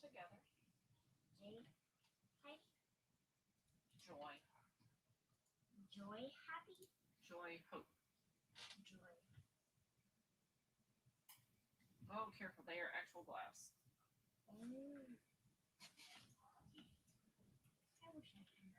together. J. Happy. Joy. Joy. Happy. Joy, hope. Joy. Oh, careful, they are actual glass. Oh. I wish I could.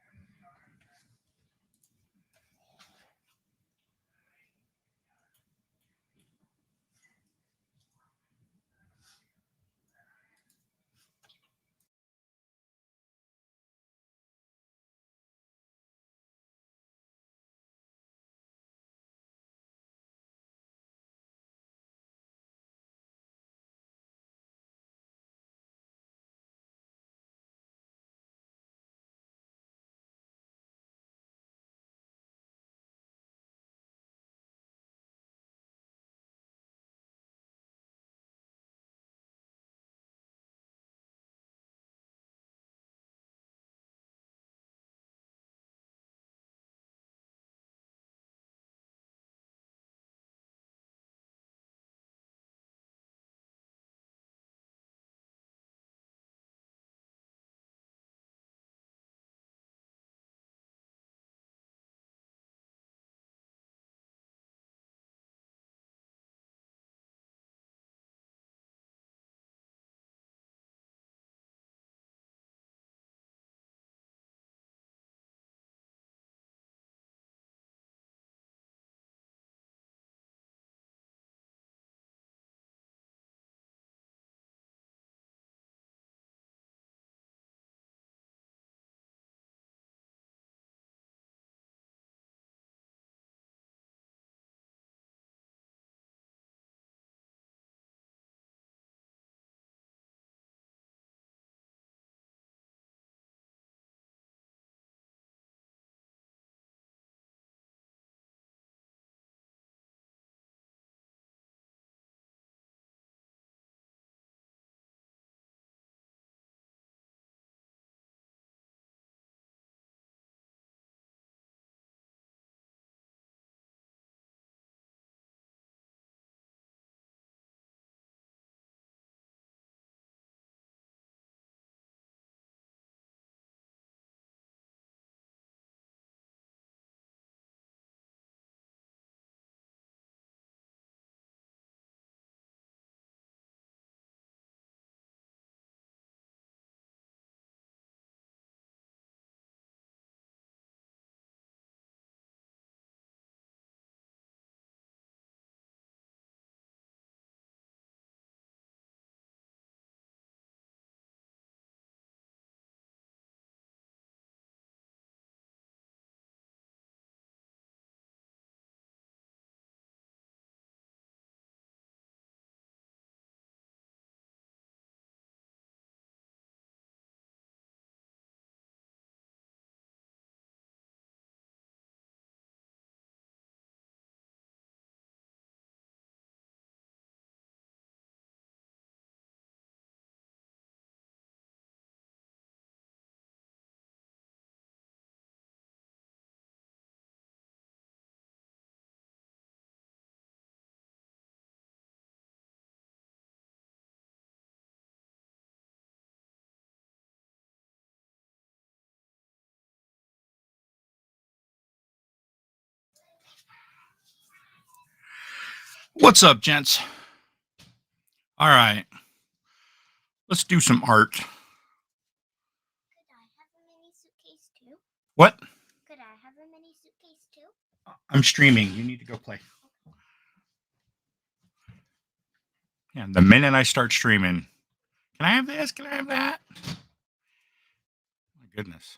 What's up, gents? All right, let's do some art. Could I have a mini suitcase too? What? Could I have a mini suitcase too? I'm streaming. You need to go play. Yeah, the minute I start streaming, can I have this? Can I have that? My goodness.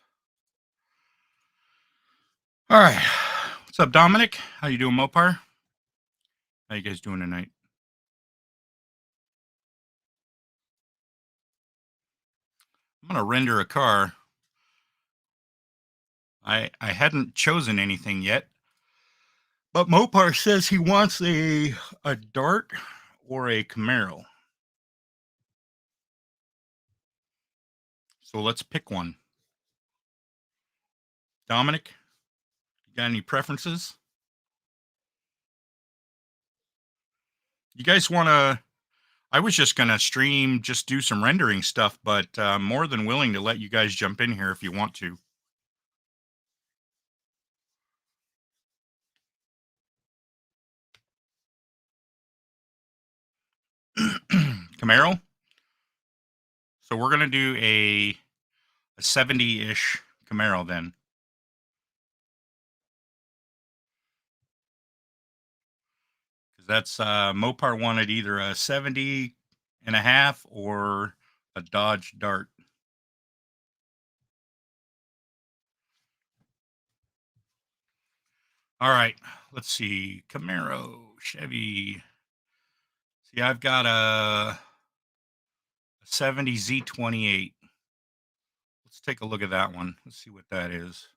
All right. What's up, Dominic? How you doing, Mopar? How you guys doing tonight? I'm gonna render a car. I hadn't chosen anything yet, but Mopar says he wants a Dart or a Camaro. So let's pick one. Dominic, you got any preferences? You guys want to? I was just going to stream, just do some rendering stuff, but I'm more than willing to let you guys jump in here if you want to. Camaro. So we're going to do a 70-ish Camaro then. Because that's Mopar wanted either a 70 and a half or a Dodge Dart. All right, let's see. Camaro, Chevy. See, I've got a 70 Z28. Let's take a look at that one. Let's see what that is.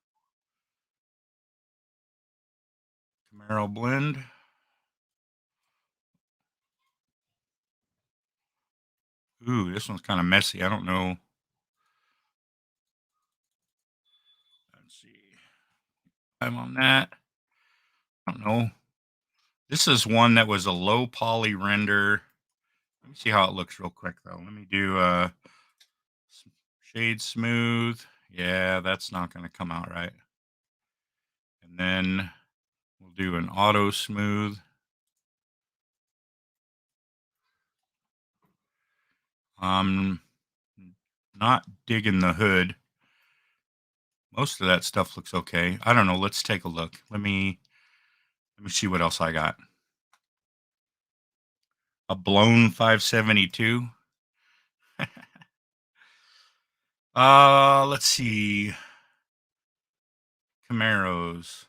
Camaro blend. Ooh, this one's kind of messy. I don't know. Let's see. I'm on that. I don't know. This is one that was a low poly render. Let me see how it looks real quick, though. Let me do shade smooth. Yeah, that's not going to come out right. And then we'll do an auto smooth. I'm not digging the hood. Most of that stuff looks okay. I don't know. Let's take a look. Let me see what else I got. A blown 572. Let's see. Camaros.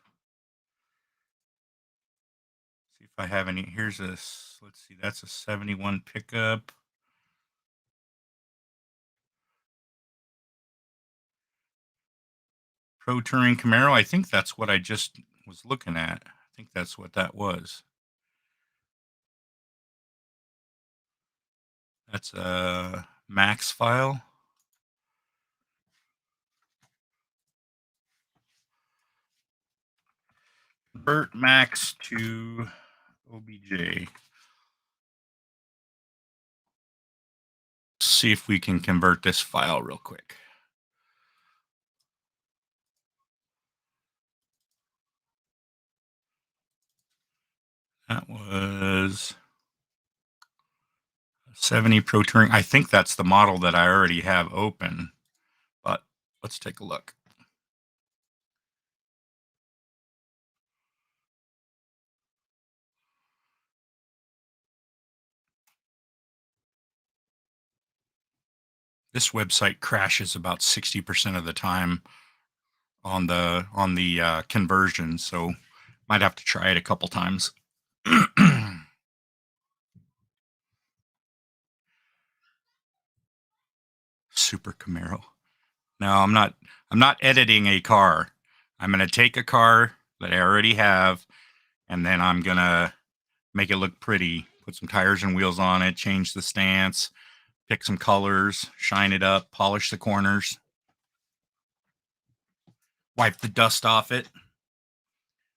See if I have any. Here's this. Let's see. That's a 71 pickup. Pro Touring Camaro. I think that's what I just was looking at. I think that's what that was. That's a max file. Convert max to OBJ. Let's see if we can convert this file real quick. That was 70 Pro Touring. I think that's the model that I already have open, but let's take a look. This website crashes about 60% of the time on the conversion, so might have to try it a couple times. Super Camaro. No, I'm not editing a car. I'm going to take a car that I already have, and then I'm going to make it look pretty. Put some tires and wheels on it, change the stance, pick some colors, shine it up, polish the corners, wipe the dust off it.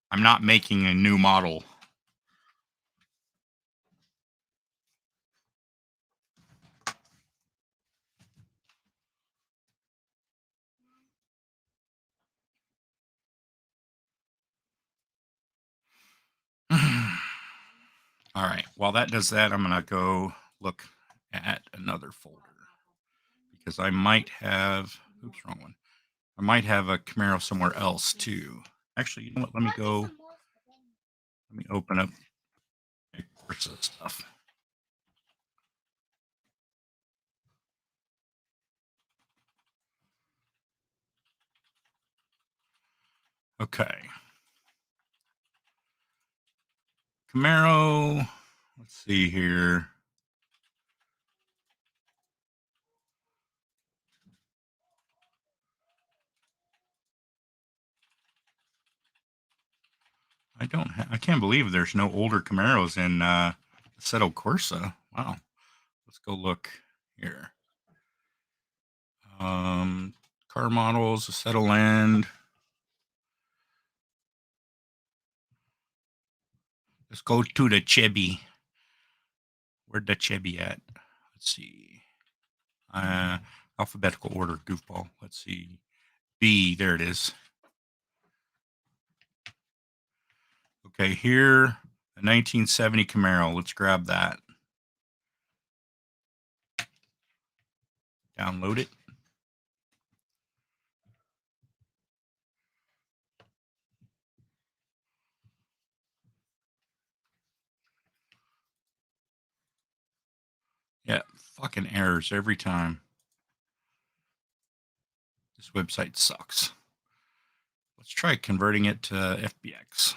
I'm not making a new model. All right. While that does that, I'm going to go look at another folder because I might have, oops, wrong one. I might have a Camaro somewhere else too. Actually, you know what? Let me open up Corsa stuff. Okay. Camaro, let's see here. I can't believe there's no older Camaros in Assetto Corsa. Wow. Let's go look here. Car models, Assetto Land. Let's go to the Chevy. Where'd that Chevy at? Let's see. Alphabetical order, goofball. Let's see. B, there it is. Okay, here, a 1970 Camaro. Let's grab that. Download it. Yeah, fucking errors every time. This website sucks. Let's try converting it to FBX.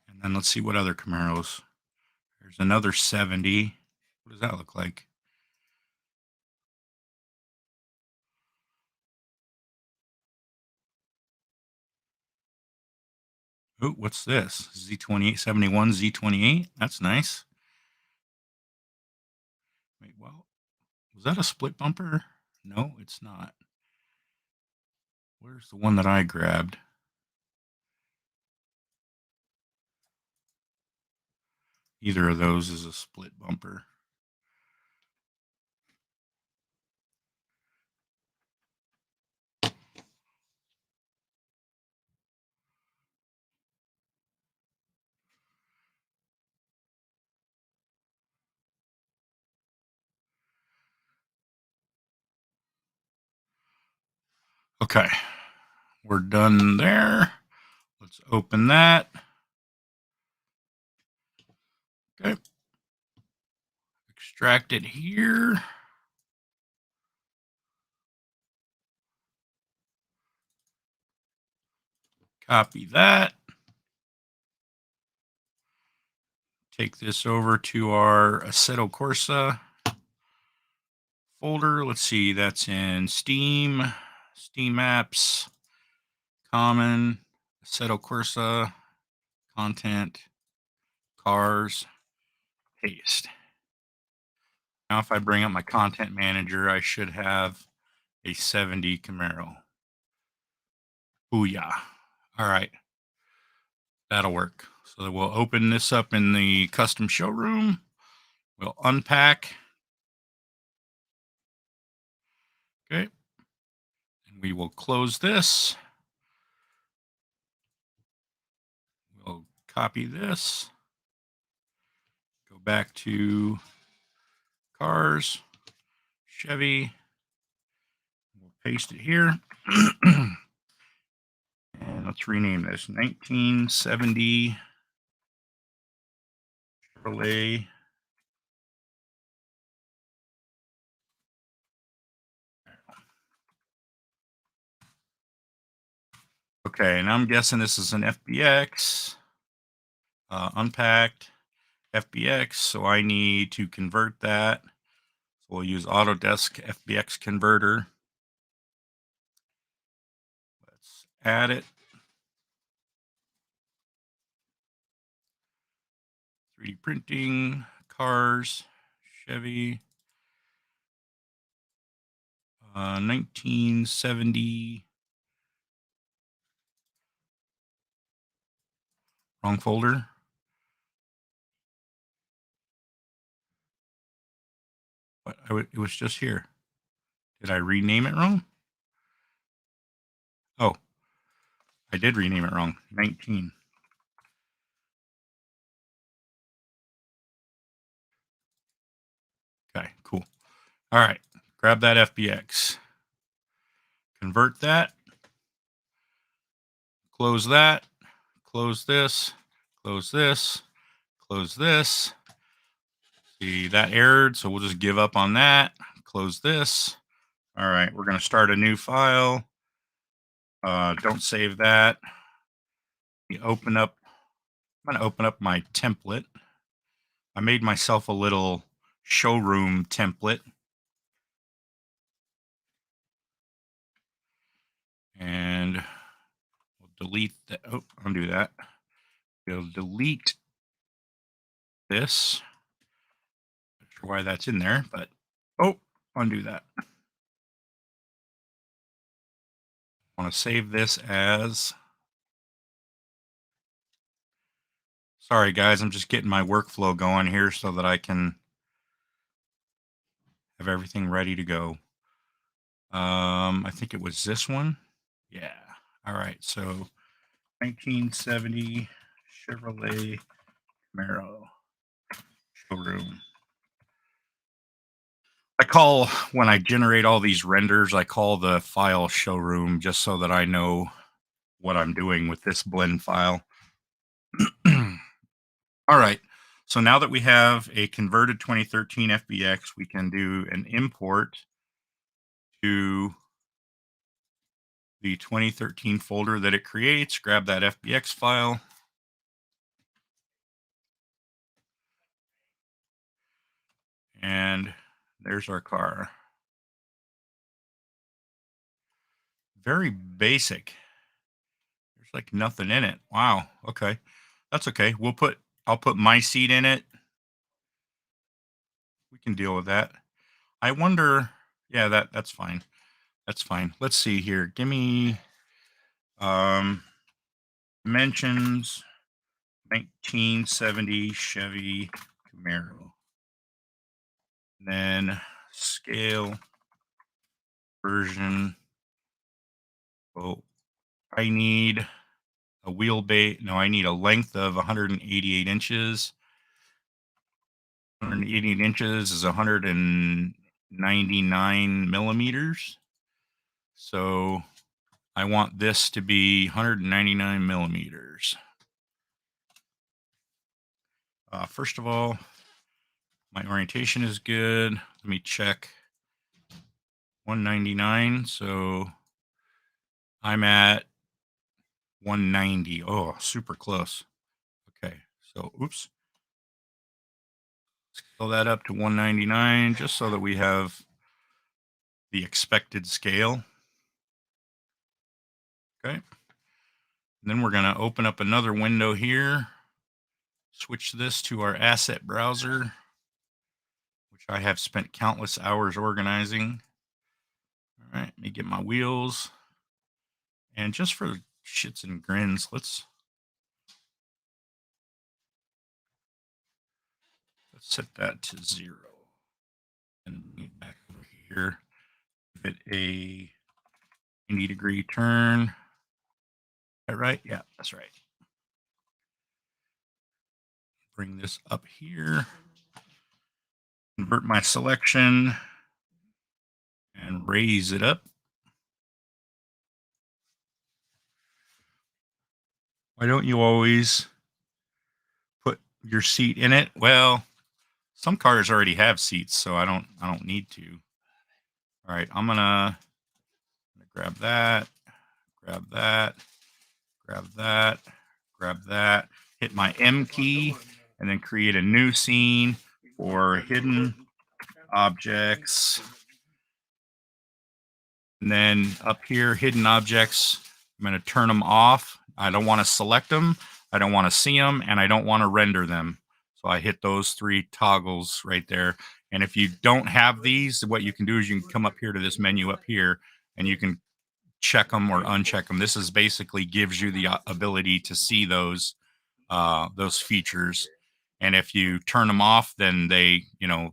And then let's see what other Camaros. There's another 70. What does that look like? Oh, what's this? Z2871 Z28. That's nice. Wait, well, was that a split bumper? No, it's not. Where's the one that I grabbed? Either of those is a split bumper. Okay, we're done there. Let's open that. Okay. Extract it here. Copy that. Take this over to our Assetto Corsa folder. Let's see, that's in Steam, Steam Apps, Common, Assetto Corsa, Content, Cars, Paste. Now if I bring up my content manager, I should have a 70 Camaro. Booyah. All right. That'll work. So we'll open this up in the custom showroom. We'll unpack. Okay. And we will close this. We'll copy this. Go back to Cars, Chevy. We'll paste it here. And let's rename this 1970 Chevrolet. Okay, and I'm guessing this is an FBX, unpacked FBX. So I need to convert that. So we'll use Autodesk FBX converter. Let's add it. 3D printing, cars, Chevy, 1970. Wrong folder. But it was just here. Did I rename it wrong? Oh, I did rename it wrong. 19. Okay, cool. All right, grab that FBX. Convert that. Close that. Close this. Close this. Close this. See, that errored, so we'll just give up on that. Close this. All right, we're going to start a new file. Don't save that. I'm going to open up my template. I made myself a little showroom template. And we'll delete that. Oh, undo that. We'll delete this. Not sure why that's in there, but undo that. want to save this as, sorry guys, I'm just getting my workflow going here so that I can have everything ready to go. I think it was this one. Yeah. All right. So 1970 Chevrolet Camaro showroom. I call, when I generate all these renders, I call the file showroom just so that I know what I'm doing with this blend file. All right. So now that we have a converted 2013 FBX, we can do an import to the 2013 folder that it creates. Grab that FBX file. And there's our car. Very basic. There's like nothing in it. Wow. Okay. That's okay. I'll put my seat in it. We can deal with that. I wonder, yeah, that's fine. That's fine. Let's see here. Give me dimensions 1970 Chevy Camaro. And then scale version. Oh, I need a wheelbase. No, I need a length of 188 inches. 188 inches is 199 millimeters. So I want this to be 199 millimeters. First of all, my orientation is good. Let me check. 199. So I'm at 190. Oh, super close. Okay. So, oops. Scale that up to 199 just so that we have the expected scale. Okay. And then we're going to open up another window here. Switch this to our asset browser, which I have spent countless hours organizing. All right, let me get my wheels. And just for shits and grins, let's set that to 0. And back over here, give it a 90-degree turn. Is that right? Yeah, that's right. Bring this up here. Convert my selection and raise it up. Why don't you always put your seat in it? Well, some cars already have seats, so I don't need to. All right, I'm gonna grab that, grab that, grab that, grab that, hit my M key, and then create a new scene for hidden objects. And then up here, hidden objects, I'm going to turn them off. I don't want to select them. I don't want to see them, and I don't want to render them. So I hit those 3 toggles right there. And if you don't have these, what you can do is you can come up here to this menu up here, and you can check them or uncheck them. This is basically gives you the ability to see those features. And if you turn them off, then they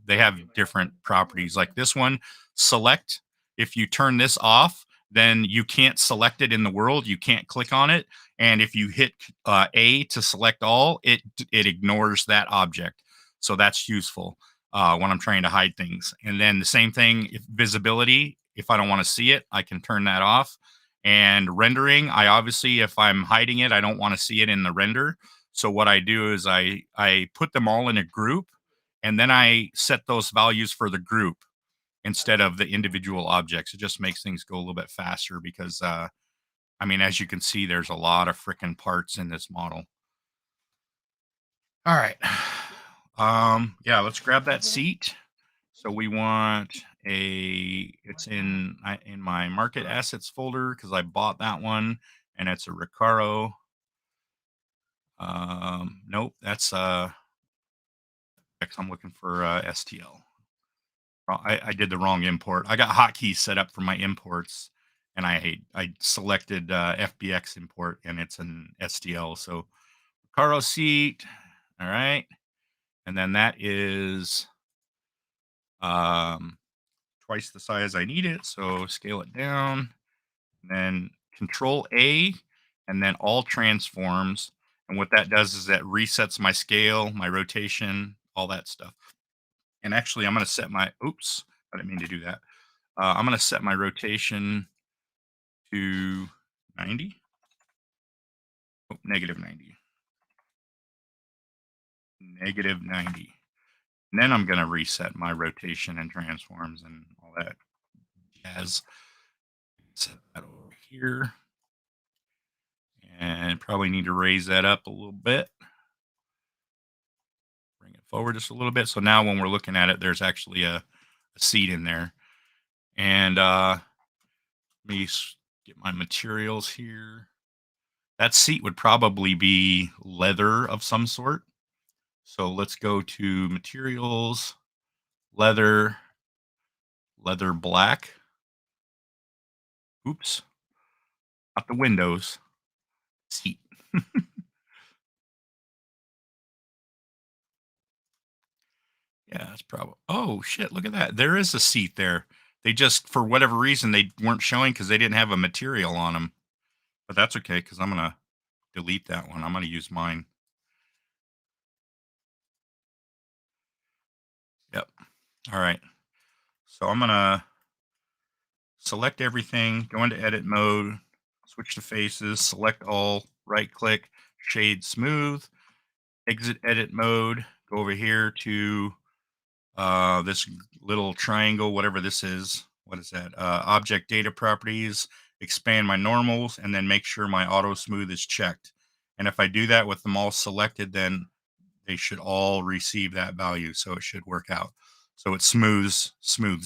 have different properties. Like this one, select. If you turn this off, then you can't select it in the world. You can't click on it. And if you hit A to select all, it ignores that object. So that's useful when I'm trying to hide things. And then the same thing, if visibility, if I don't want to see it, I can turn that off. And rendering, I obviously, if I'm hiding it, I don't want to see it in the render. So what I do is I put them all in a group, and then I set those values for the group instead of the individual objects. It just makes things go a little bit faster because, I mean, as you can see, there's a lot of freaking parts in this model. All right. Yeah, let's grab that seat. So we want it's in my market assets folder because I bought that one, and it's a Recaro. Nope, that's I'm looking for STL. I did the wrong import. I got hotkeys set up for my imports, and I selected FBX import, and it's an STL. So Recaro seat, all right, and then that is twice the size I need it. So scale it down, and then Control A, and then all transforms. And what that does is that resets my scale, my rotation, all that stuff. And actually, I'm going to set my, oops, I didn't mean to do that. I'm going to set my rotation to 90. Oh, negative 90. Negative 90. And then I'm going to reset my rotation and transforms and all that jazz. Set that over here. And probably need to raise that up a little bit. Bring it forward just a little bit. So now when we're looking at it, there's actually a seat in there. And let me get my materials here. That seat would probably be leather of some sort. So let's go to materials, leather, leather black. Oops, not the windows, seat. Yeah, that's probably. Oh shit! Look at that. There is a seat there. They just, for whatever reason, they weren't showing because they didn't have a material on them. But that's okay because I'm gonna delete that one. I'm gonna use mine. Yep. All right. So I'm gonna select everything, go into edit mode, switch to faces, select all, right click, shade smooth, exit edit mode, go over here to this little triangle, whatever this is. What is that? Object data properties, expand my normals, and then make sure my auto smooth is checked. And if I do that with them all selected, then they should all receive that value. So it should work out. So it smooths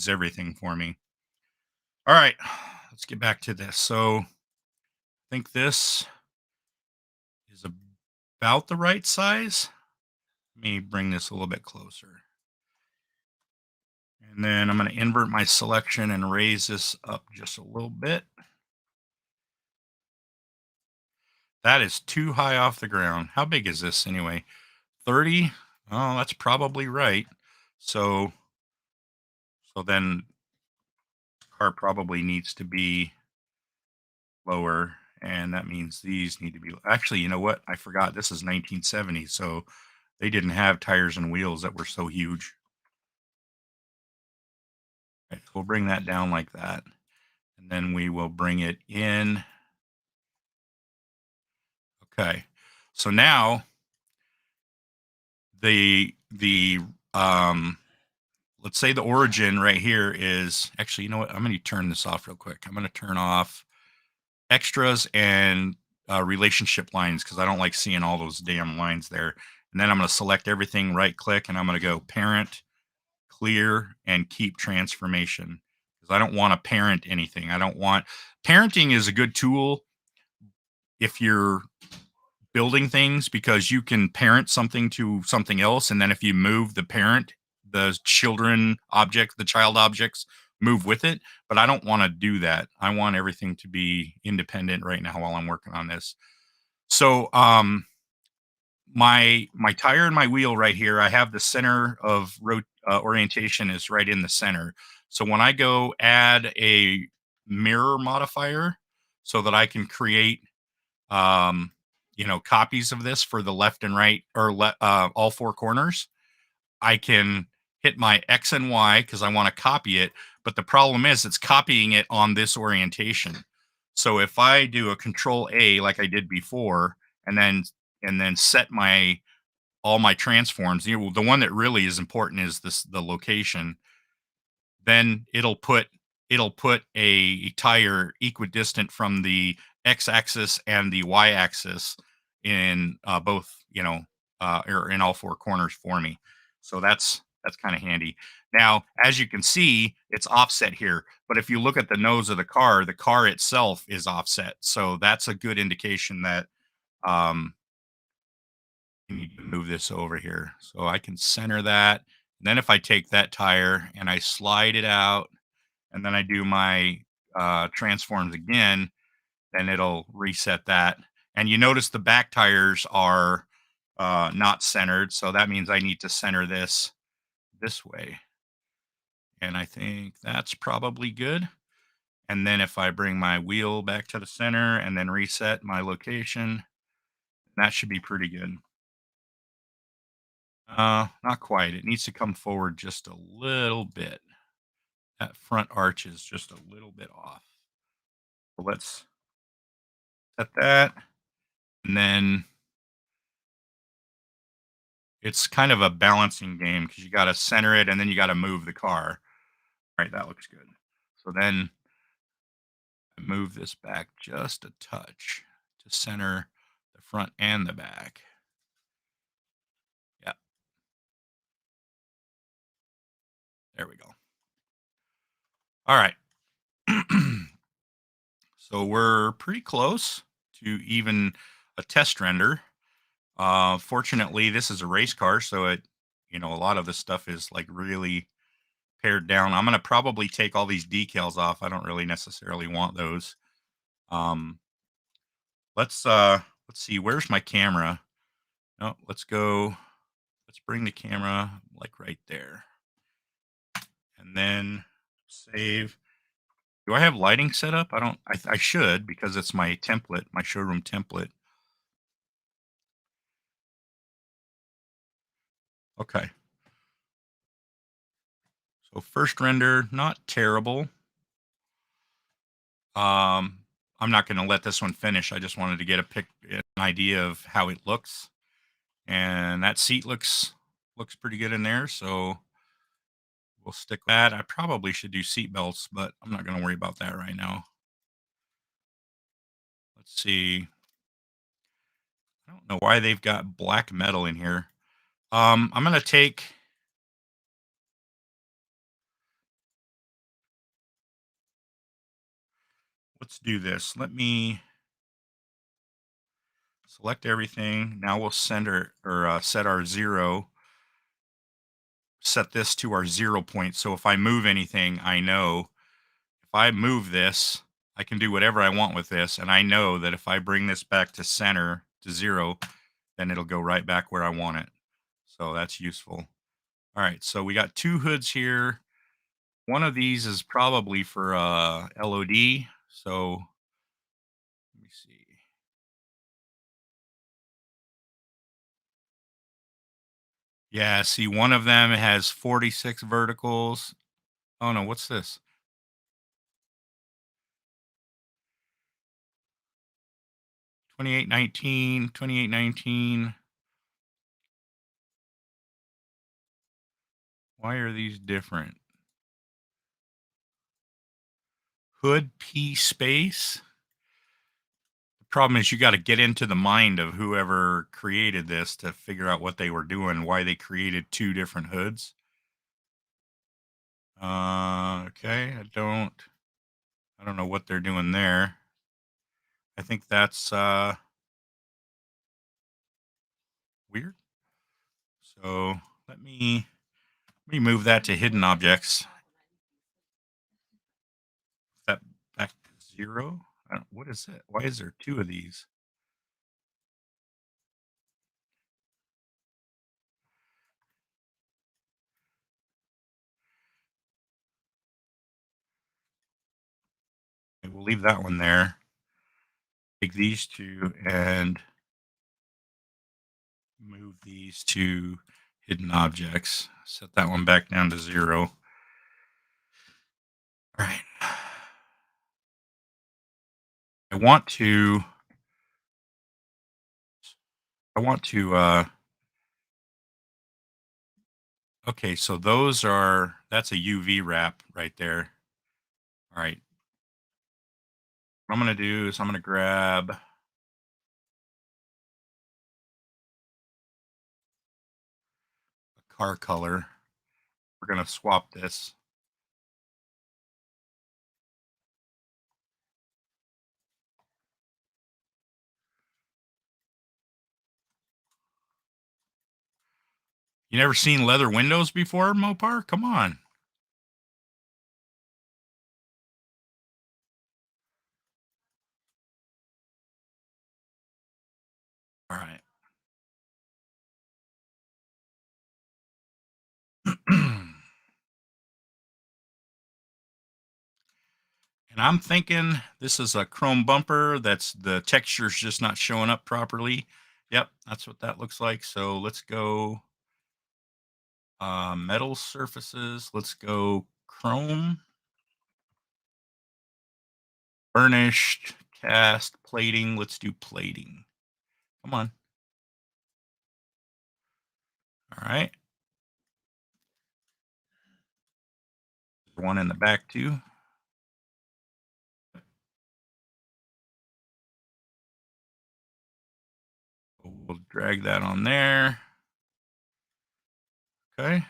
everything for me. All right, let's get back to this. So I think this is about the right size. Let me bring this a little bit closer. And then I'm going to invert my selection and raise this up just a little bit. That is too high off the ground. How big is this anyway? 30? Oh, that's probably right. So then car probably needs to be lower, and that means these need to be, actually, you know what? I forgot this is 1970, so they didn't have tires and wheels that were so huge. Okay, so we'll bring that down like that, and then we will bring it in. Okay, so now the let's say the origin right here is, actually, you know what? I'm going to turn this off real quick. I'm going to turn off extras and relationship lines because I don't like seeing all those damn lines there. And then I'm going to select everything, right click, and I'm going to go parent, clear, and keep transformation because I don't want to parent anything. I don't want, parenting is a good tool if you're building things because you can parent something to something else, and then if you move the parent, the children object, the child objects move with it. But I don't want to do that. I want everything to be independent right now while I'm working on this. So my tire and my wheel right here, I have the center of orientation is right in the center. So when I go add a mirror modifier so that I can create copies of this for the left and right, or all four corners, I can hit my X and Y because I want to copy it. But the problem is it's copying it on this orientation. So if I do a Control A like I did before, and then set all my transforms, the one that really is important is the location. Then it'll put a tire equidistant from the x-axis and the y-axis in both, or in all four corners for me. So that's kind of handy. Now, as you can see, it's offset here, but if you look at the nose of the car itself is offset. So that's a good indication that you need to move this over here. So I can center that. And then if I take that tire and I slide it out, and then I do my transforms again, then it'll reset that. And you notice the back tires are not centered, so that means I need to center this way. And I think that's probably good. And then if I bring my wheel back to the center and then reset my location, that should be pretty good. Not quite. It needs to come forward just a little bit. That front arch is just a little bit off. So let's set that. And then it's kind of a balancing game because you got to center it and then you got to move the car. All right, that looks good. So then I move this back just a touch to center the front and the back. Yeah. There we go. All right. So we're pretty close to even a test render. Fortunately, this is a race car, so a lot of the stuff is like really pared down. I'm going to probably take all these decals off. I don't really necessarily want those. Let's see, where's my camera? No, let's bring the camera like right there. And then save. Do I have lighting set up? I should, because it's my template, my showroom template. Okay. So first render, not terrible. I'm not going to let this one finish. I just wanted to get an idea of how it looks. And that seat looks pretty good in there, so we'll stick with that. I probably should do seat belts, but I'm not going to worry about that right now. Let's see. I don't know why they've got black metal in here. I'm going to take... Let's do this. Let me select everything. Now we'll set our 0. Set this to our 0 point. So if I move anything, I know if I move this, I can do whatever I want with this. And I know that if I bring this back to center to 0, then it'll go right back where I want it. So that's useful. All right. So we got 2 hoods here. One of these is probably for LOD. So let me see. Yeah, see, one of them has 46 verticals. Oh no, what's this? 2819, 2819. Why are these different? Hood P space. The problem is you got to get into the mind of whoever created this to figure out what they were doing, why they created 2 different hoods. Okay, I don't know what they're doing there. I think that's weird. So let me move that to hidden objects. That back to 0. What is it? Why is there 2 of these? Okay, we'll leave that one there. Take these 2 and move these to hidden objects. Set that one back down to 0. All right. I want to okay, so that's a UV wrap right there. All right. What I'm going to do is I'm going to grab a car color. We're going to swap this. You never seen leather windows before, Mopar? Come on. And I'm thinking this is a chrome bumper. That's the texture's just not showing up properly. Yep, that's what that looks like. So let's go metal surfaces. Let's go chrome, burnished, cast, plating. Let's do plating. Come on. All right. One in the back too. We'll drag that on there. Okay.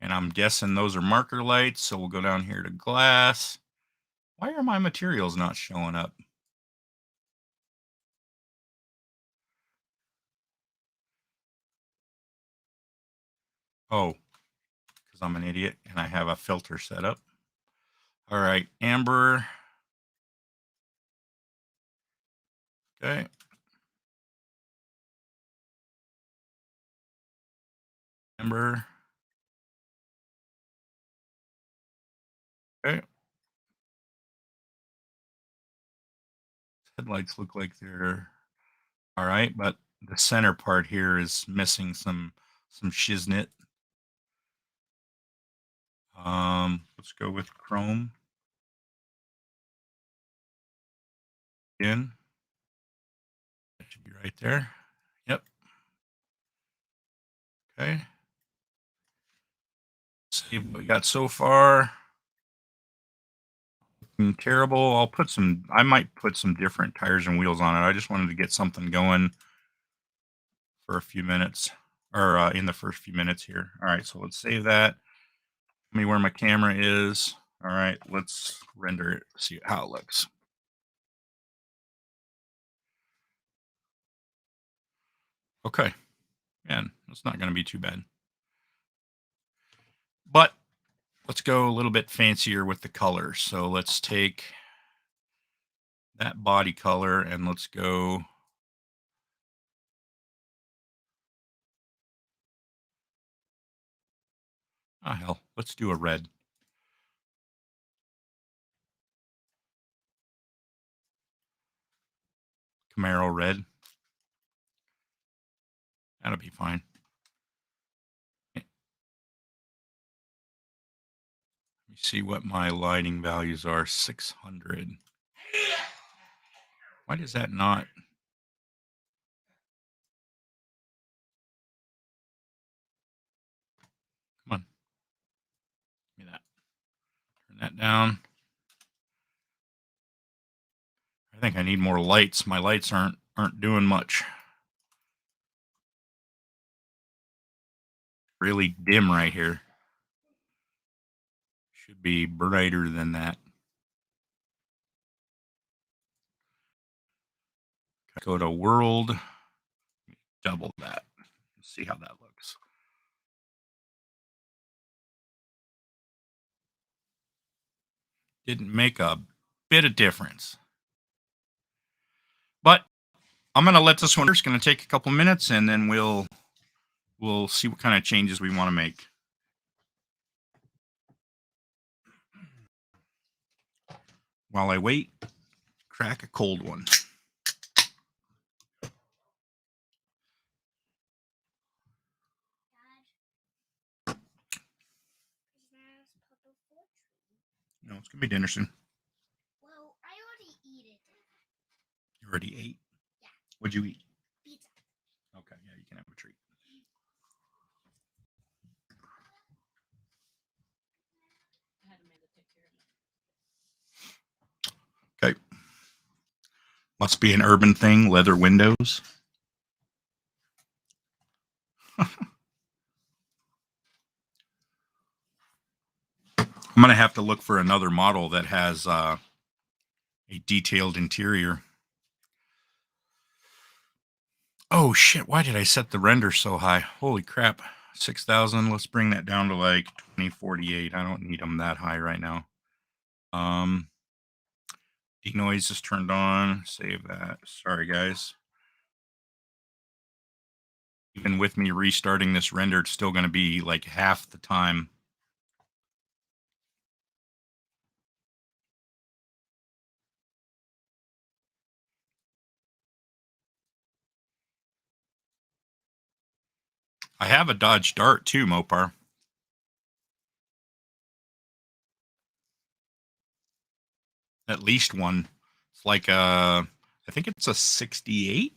And I'm guessing those are marker lights. So we'll go down here to glass. Why are my materials not showing up? Oh, because I'm an idiot and I have a filter set up. All right, amber. Okay. Amber. Okay. Headlights look like they're all right, but the center part here is missing some shiznit. Let's go with chrome again. That should be right there. Yep. Okay. See what we got so far. Looking terrible. I might put some different tires and wheels on it. I just wanted to get something going for a few minutes, or in the first few minutes here. All right, so let's save that. Tell me where my camera is. All right, let's render it, see how it looks. Okay, man, it's not going to be too bad. But let's go a little bit fancier with the colors. So let's take that body color and let's go. Oh, hell, let's do a red. Camaro red. That'll be fine. Let me see what my lighting values are. 600. Why does that not? Come on. Give me that. Turn that down. I think I need more lights. My lights aren't doing much. Really dim right here. Should be brighter than that. Go to world. Double that. See how that looks. Didn't make a bit of difference. But I'm going to let this one. It's going to take a couple minutes, and then we'll see what kind of changes we want to make. While I wait, crack a cold one. No, it's going to be dinner soon. Well, I already eat it. You already ate? Yeah. What'd you eat? Pizza. Okay, yeah, you can have a treat. I had to make it take care of it. Okay. Must be an urban thing, leather windows. I'm going to have to look for another model that has a detailed interior. Oh, shit. Why did I set the render so high? Holy crap. 6,000. Let's bring that down to like 2048. I don't need them that high right now. Denoise is turned on. Save that. Sorry, guys. Even with me restarting this render, it's still going to be like half the time. I have a Dodge Dart too, Mopar. At least one. It's like I think it's a 68.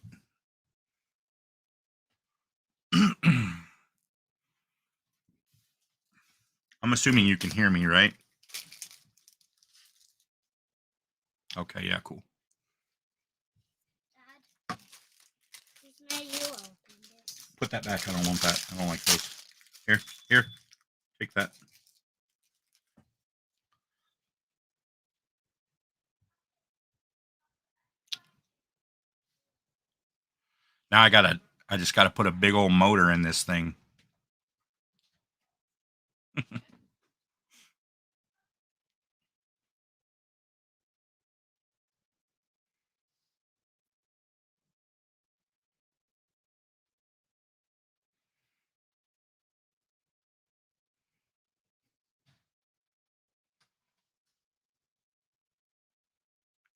I'm assuming you can hear me, right? Okay, yeah, cool. Dad, please may you open this. Put that back. I don't want that. I don't like those. Here. Take that. Now I just gotta put a big old motor in this thing.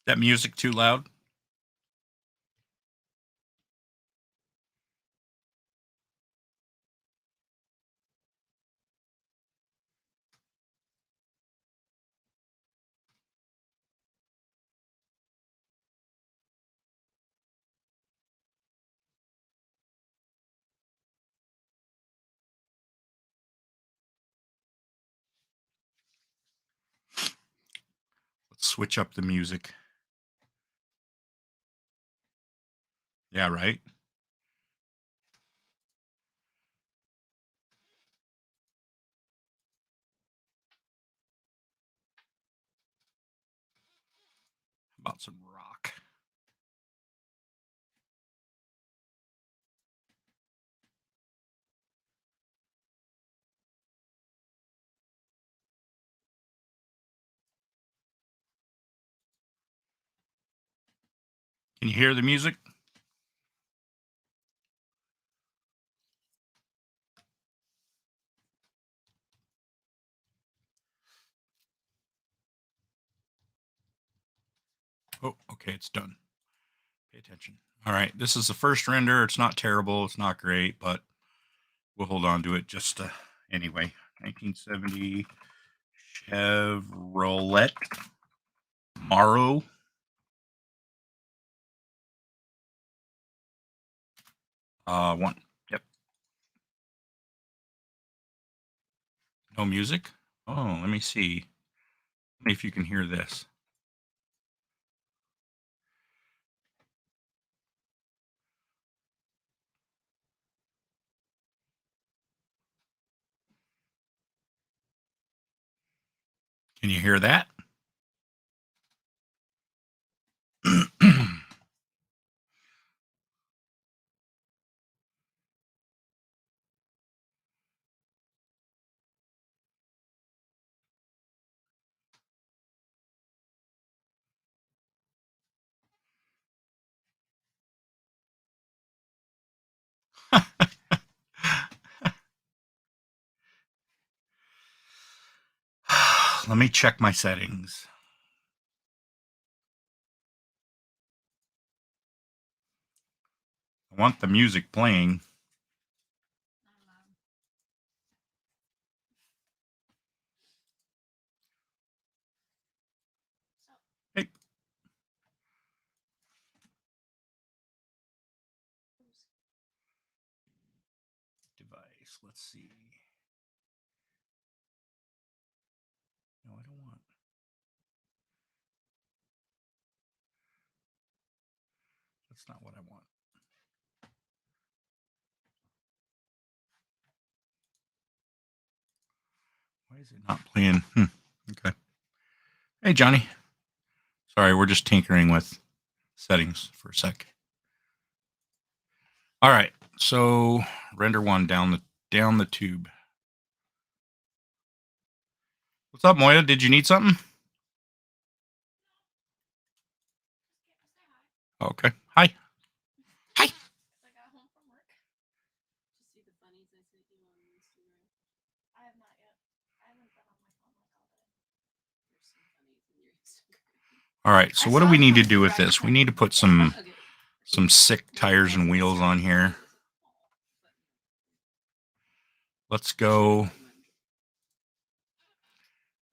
That music too loud? Let's switch up the music. Yeah, right? How about some rock? Can you hear the music? Oh, okay, it's done. Pay attention. All right, this is the first render. It's not terrible. It's not great, but we'll hold on to it just anyway. 1970 Chevrolet Camaro. One. Yep. No music. Oh, let me see. If you can hear this. Can you hear that? Let me check my settings. I want the music playing. Hey. Device. Let's see. No, I don't want. That's not what I want. Why is it not playing? Okay. Hey, Johnny. Sorry, we're just tinkering with settings for a sec. All right. So render one down the tube. What's up, Moya? Did you need something? Okay. Hi. Hi. I got home from work. Did you see the funnies I sent you on Instagram? I have not yet. I haven't been on my phone like all day. There's some funnies in your Instagram. All right. So what do we need to do with this? We need to put some sick tires and wheels on here. let's go.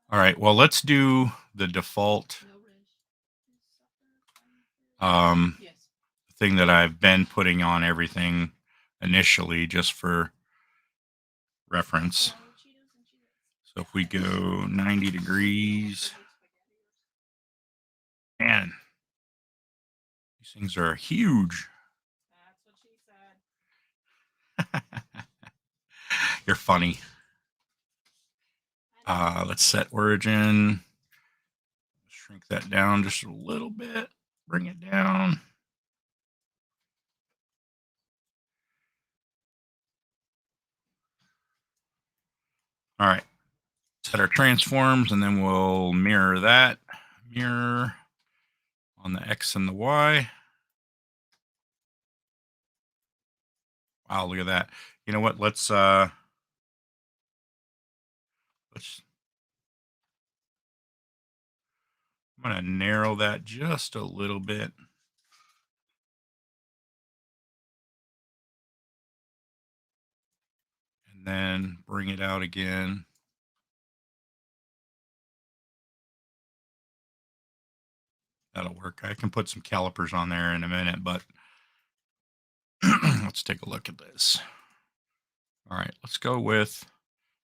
All right, well, let's do the default thing that I've been putting on everything initially, just for reference. So if we go 90 degrees, man, these things are huge. That's what she said. You're funny. Let's set origin. Shrink that down just a little bit. Bring it down. All right. Set our transforms, and then we'll mirror that. Mirror on the X and the Y. Wow, look at that. You know what? Let's I'm gonna narrow that just a little bit. And then bring it out again. That'll work. I can put some calipers on there in a minute, but let's take a look at this. All right, let's go with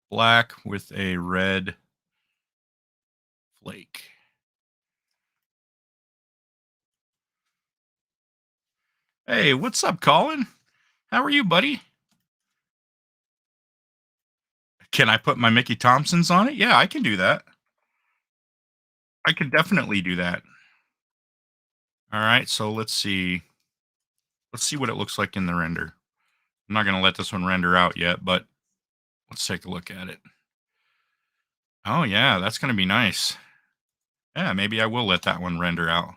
black with a red flake. Hey, what's up, Colin? How are you, buddy? Can I put my Mickey Thompsons on it? Yeah, I can do that. I can definitely do that. All right, so let's see. Let's see what it looks like in the render. I'm not going to let this one render out yet, but let's take a look at it. Oh, yeah, that's going to be nice. Yeah, maybe I will let that one render out.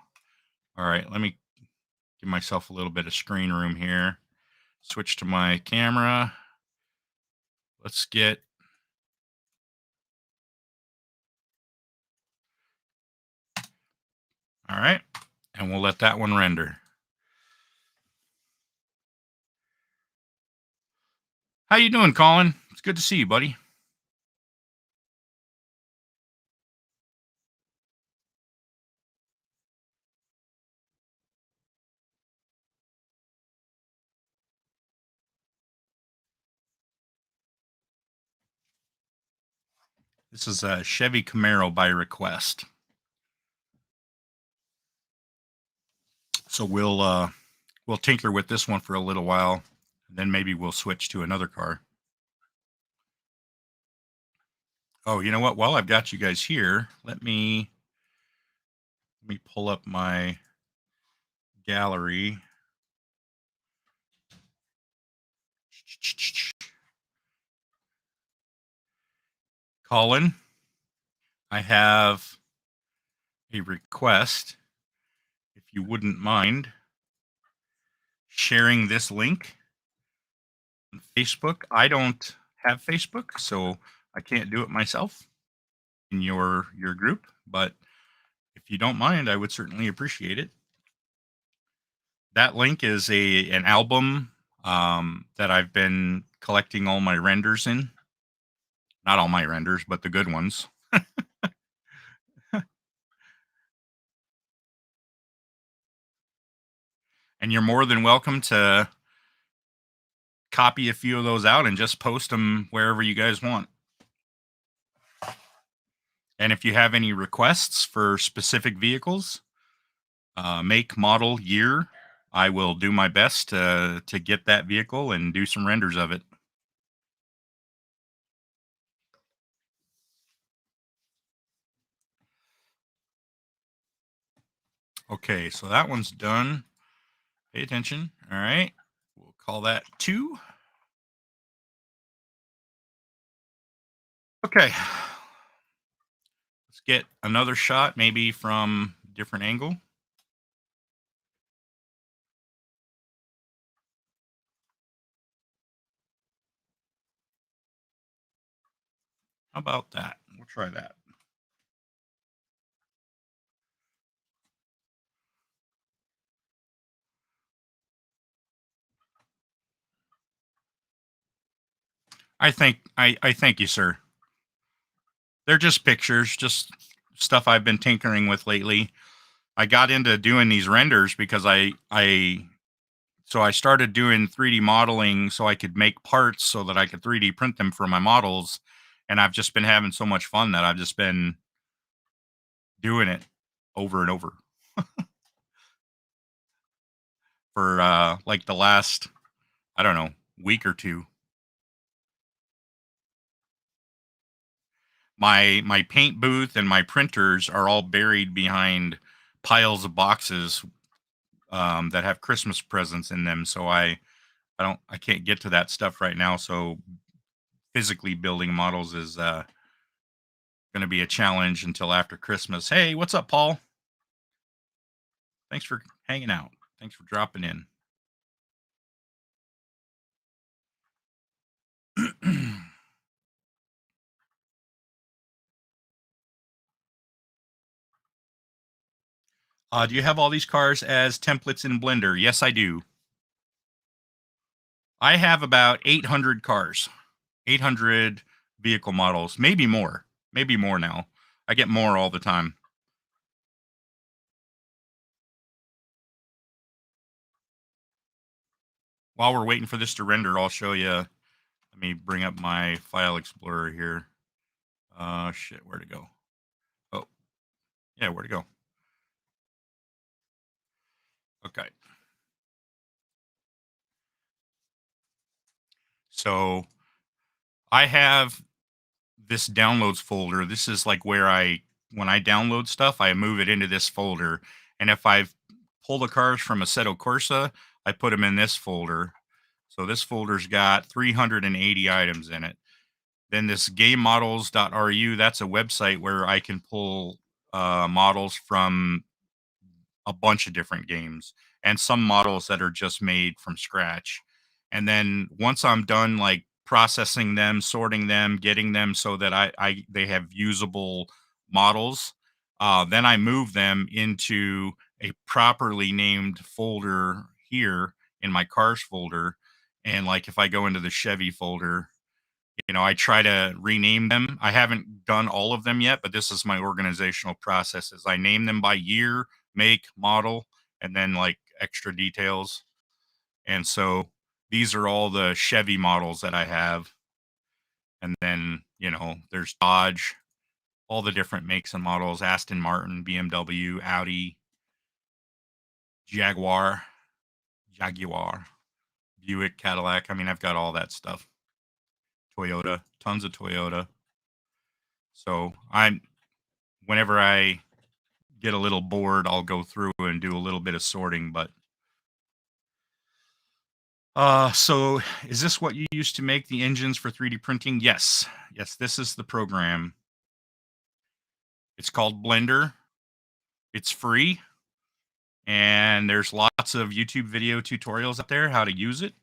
All right, let me give myself a little bit of screen room here. Switch to my camera. Let's get... All right, and we'll let that one render. How you doing, Colin? It's good to see you, buddy. This is a Chevy Camaro by request. So we'll tinker with this one for a little while, and then maybe we'll switch to another car. Oh, you know what? While I've got you guys here, let me pull up my gallery. Colin, I have a request. If you wouldn't mind sharing this link on Facebook. I don't have Facebook, so I can't do it myself in your group, but if you don't mind, I would certainly appreciate it. That link is an album that I've been collecting all my renders in. Not all my renders, but the good ones. And you're more than welcome to copy a few of those out and just post them wherever you guys want. And if you have any requests for specific vehicles, make, model, year, I will do my best to get that vehicle and do some renders of it. Okay, so that one's done. Pay attention. All right. We'll call that 2. Okay. Let's get another shot, maybe from a different angle. How about that? We'll try that. I thank you, sir. They're just pictures, just stuff I've been tinkering with lately. I got into doing these renders because I started doing 3D modeling so I could make parts so that I could 3D print them for my models, and I've just been having so much fun that I've just been doing it over and over for like the last, I don't know, week or two. My paint booth and my printers are all buried behind piles of boxes that have Christmas presents in them. So I can't get to that stuff right now. So physically building models is going to be a challenge until after Christmas. Hey, what's up, Paul? Thanks for hanging out. Thanks for dropping in. Do you have all these cars as templates in Blender? Yes, I do. I have about 800 cars, 800 vehicle models, maybe more now. I get more all the time. While we're waiting for this to render, I'll show you. Let me bring up my file explorer here. Shit, where to go? Oh, yeah, where to go? Okay. So I have this downloads folder. This is like where when I download stuff, I move it into this folder. And if I pull the cars from Assetto Corsa, I put them in this folder. So this folder's got 380 items in it. Then this gamemodels.ru, that's a website where I can pull models from a bunch of different games and some models that are just made from scratch. And then once I'm done like processing them, sorting them, getting them so that they have usable models, then I move them into a properly named folder here in my cars folder. And like if I go into the Chevy folder, I try to rename them. I haven't done all of them yet, but this is my organizational process is I name them by year, make, model, and then like extra details. And so these are all the Chevy models that I have. And then, there's Dodge, all the different makes and models, Aston Martin, BMW, Audi, Jaguar, Buick, Cadillac. I mean, I've got all that stuff. Toyota, tons of Toyota. So whenever I get a little bored, I'll go through and do a little bit of sorting. But so is this what you use to make the engines for 3D printing? Yes, this is the program. It's called Blender. It's free, and there's lots of YouTube video tutorials out there how to use it.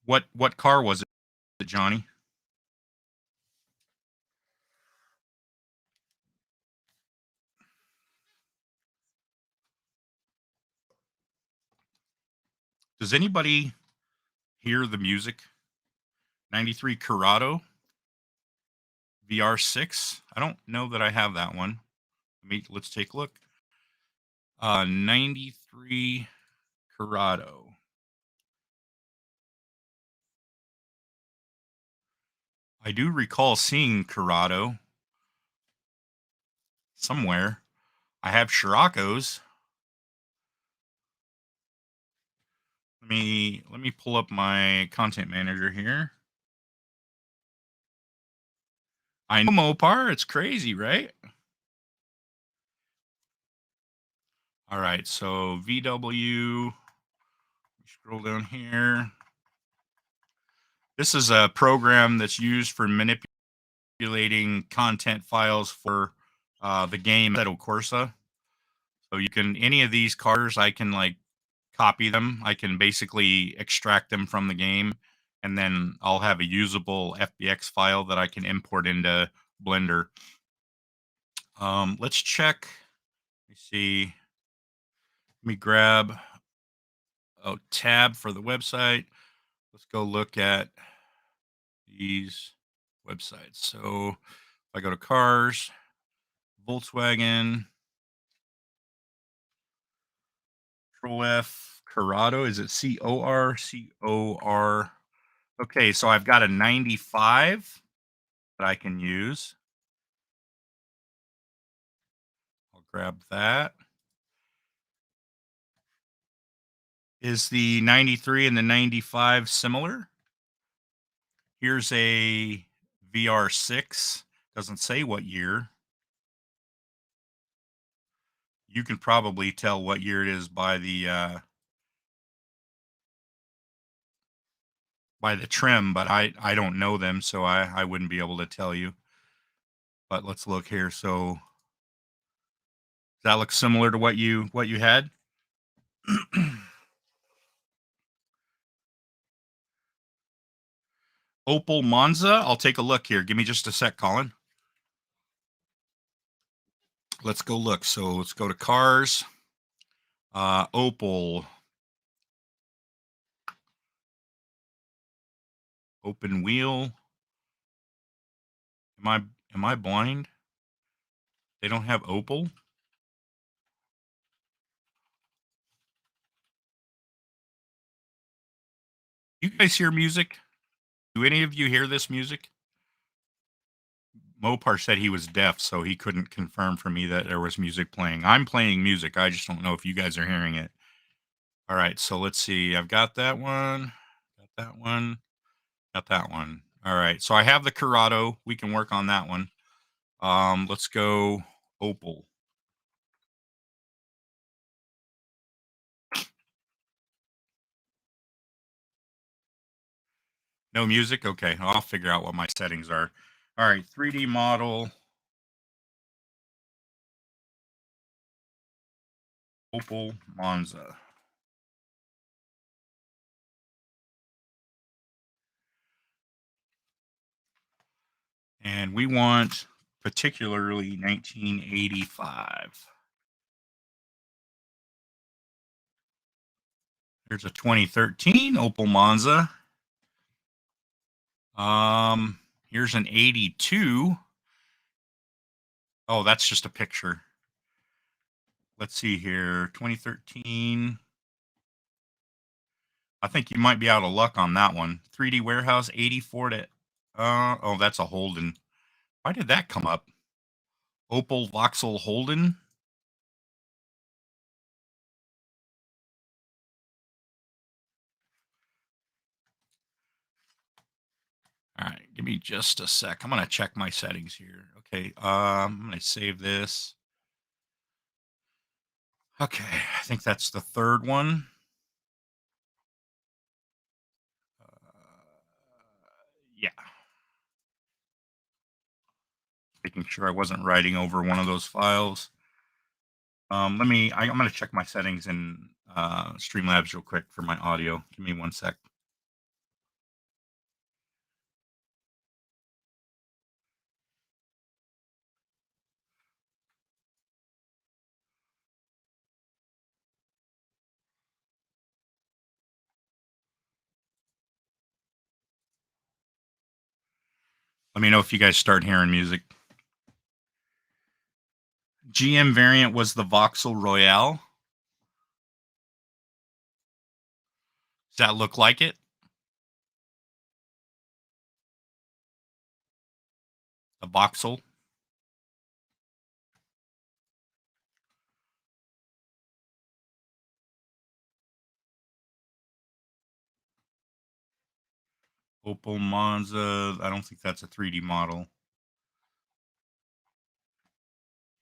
What car was it, Johnny? Does anybody hear the music? 93 Corrado VR6. I don't know that I have that one. Let's take a look. 93 Corrado. I do recall seeing Corrado somewhere. I have Scirocco's. Let me pull up my content manager here. I know Mopar. It's crazy, right? All right, so VW. Scroll down here. This is a program that's used for manipulating content files for the game Assetto Corsa. So you can any of these cars, I can like copy them. I can basically extract them from the game, and then I'll have a usable FBX file that I can import into Blender. Let's check. Let me see. Let me grab tab for the website. Let's go look at these websites. So if I go to cars, Volkswagen, Control F, Corrado. Is it COR? COR. Okay, so I've got a 95 that I can use. I'll grab that. Is the 93 and the 95 similar? Here's a VR6. Doesn't say what year. You can probably tell what year it is by the trim, but I don't know them, so I wouldn't be able to tell you. But let's look here. So does that look similar to what you had? Opel Monza. I'll take a look here. Give me just a sec, Colin. Let's go look. So let's go to cars. Opel. Open wheel. Am I blind? They don't have Opel? You guys hear music? Do any of you hear this music? Mopar said he was deaf, so he couldn't confirm for me that there was music playing. I'm playing music. I just don't know if you guys are hearing it. All right, so let's see. I've got that one. Got that one. Got that one. All right, so I have the Corrado. We can work on that one. Let's go Opel. No music? Okay, I'll figure out what my settings are. All right, 3D model. Opel Monza. And we want particularly 1985. There's a 2013 Opel Monza. Here's an 82. Oh, that's just a picture. Let's see here. 2013. I think you might be out of luck on that one. 3D Warehouse 84 to oh, that's a Holden. Why did that come up? Opel Vauxhall Holden. All right, give me just a sec. I'm gonna check my settings here. Okay, I'm gonna save this. Okay, I think that's the third one. Yeah. Making sure I wasn't writing over one of those files. I'm going to check my settings in Streamlabs real quick for my audio. Give me one sec. Let me know if you guys start hearing music. GM variant was the Vauxhall Royale. Does that look like it? The Vauxhall. Opel Monza. I don't think that's a 3D model.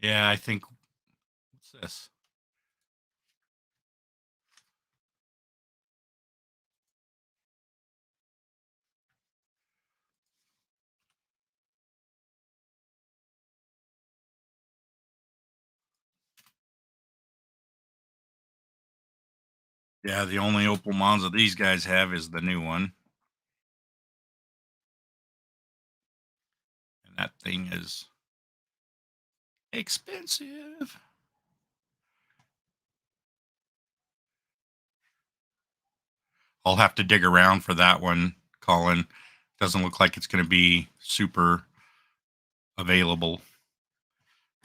Yeah, I think. What's this? Yeah, the only Opel Monza these guys have is the new one. And that thing is expensive. I'll have to dig around for that one, Colin. Doesn't look like it's going to be super available.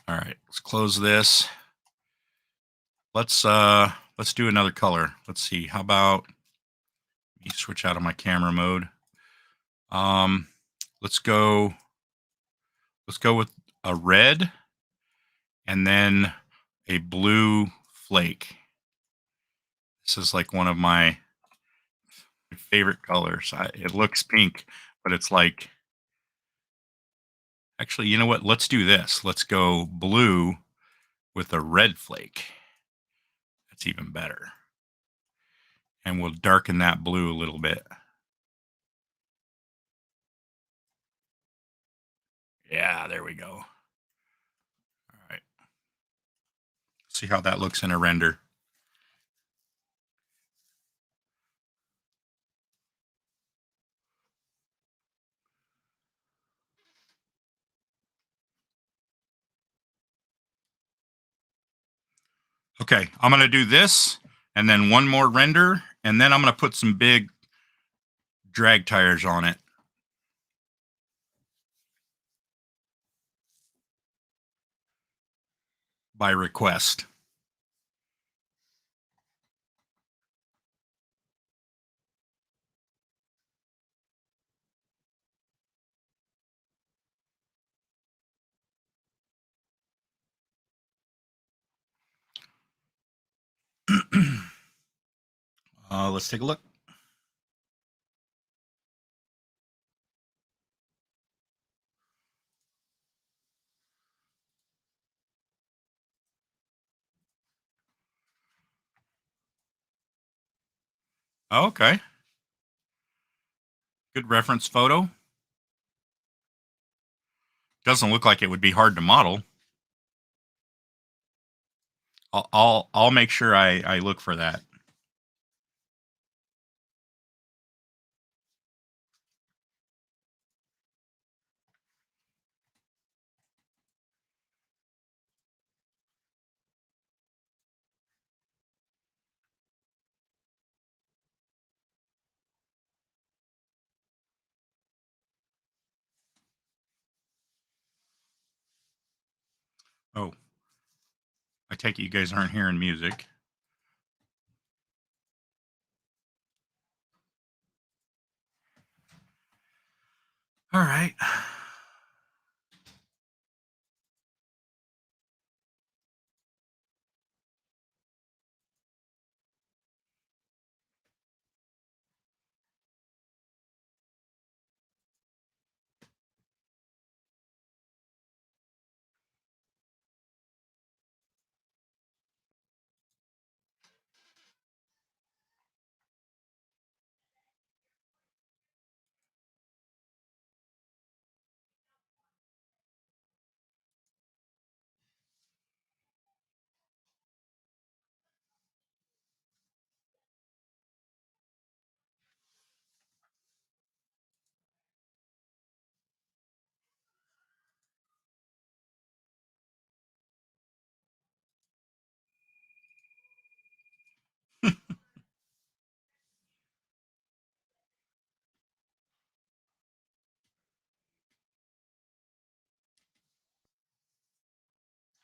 All right, let's close this. Let's do another color. Let's see. How about let me switch out of my camera mode. Let's go with a red and then a blue flake. This is like one of my favorite colors. It looks pink, but it's like, actually, you know what? Let's do this. Let's go blue with a red flake. That's even better. And we'll darken that blue a little bit. Yeah, there we go. All right. See how that looks in a render. Okay, I'm going to do this and then one more render, and then I'm going to put some big drag tires on it. By request. Let's take a look. Okay. Good reference photo. Doesn't look like it would be hard to model. I'll make sure I look for that. Oh, I take it you guys aren't hearing music. All right.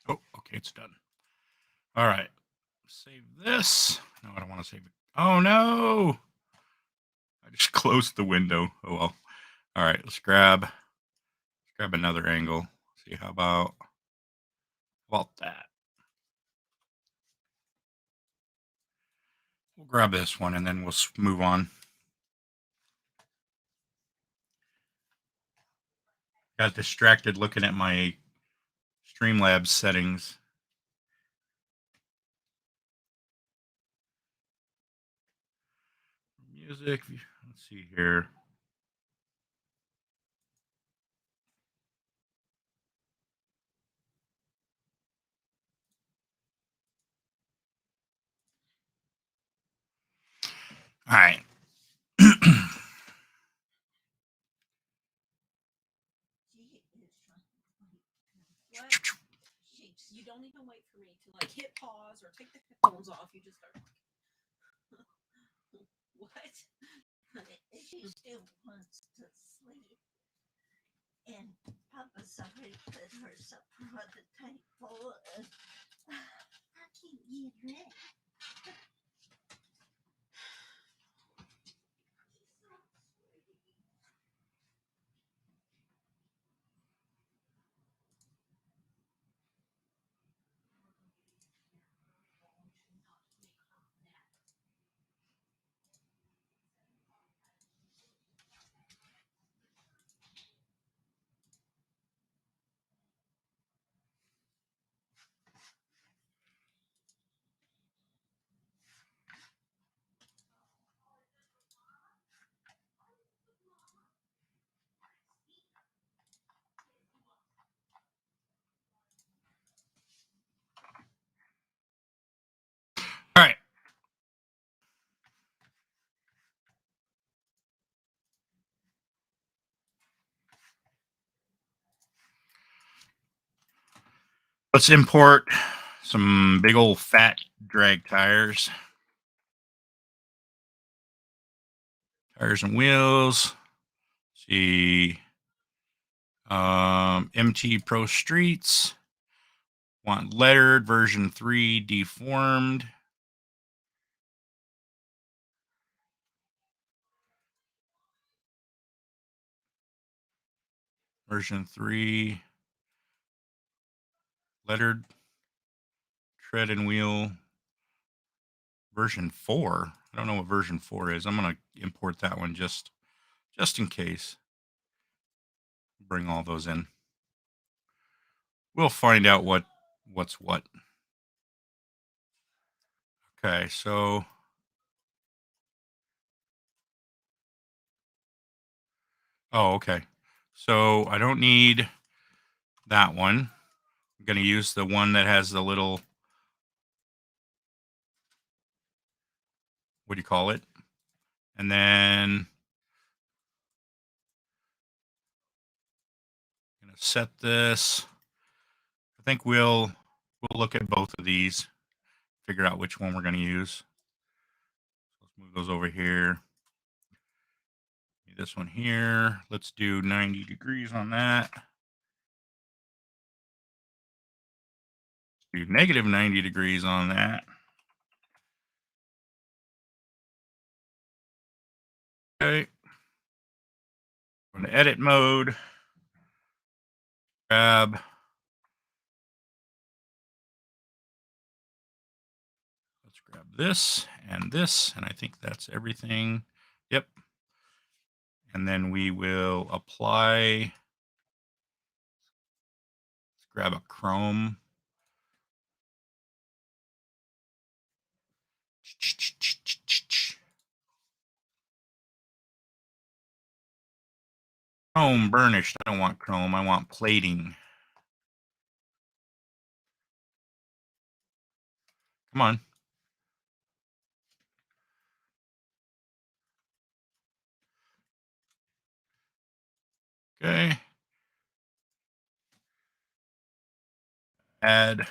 Oh, okay, it's done. All right. Save this. No, I don't want to save it. Oh no. I just closed the window. Oh well. All right, let's grab another angle. See how about that? We'll grab this one and then we'll move on. Got distracted looking at my Streamlabs settings. Music. Let's see here. All right. You don't even wait for me to like hit pause or take the headphones off. You just start. What? She still wants to sleep. And Papa's already put her supper on the table. And I can't get ready. All right. Let's import some big old fat drag tires. Tires and wheels. Let's see. MT Pro Streets. Want lettered version 3 deformed. Version 3 lettered tread and wheel. Version 4. I don't know what version 4 is. I'm going to import that one just in case. Bring all those in. We'll find out what's what. Okay, so okay. So I don't need that one. I'm going to use the one that has the little, what do you call it? And then I'm going to set this. I think we'll look at both of these, figure out which one we're going to use. Let's move those over here. This one here. Let's do 90 degrees on that. Do negative 90 degrees on that. Okay. Go into edit mode. Grab. Let's grab this, and I think that's everything. Yep. And then we will apply. Let's grab a chrome. Chrome burnished. I don't want chrome. I want plating. Come on. Okay. Add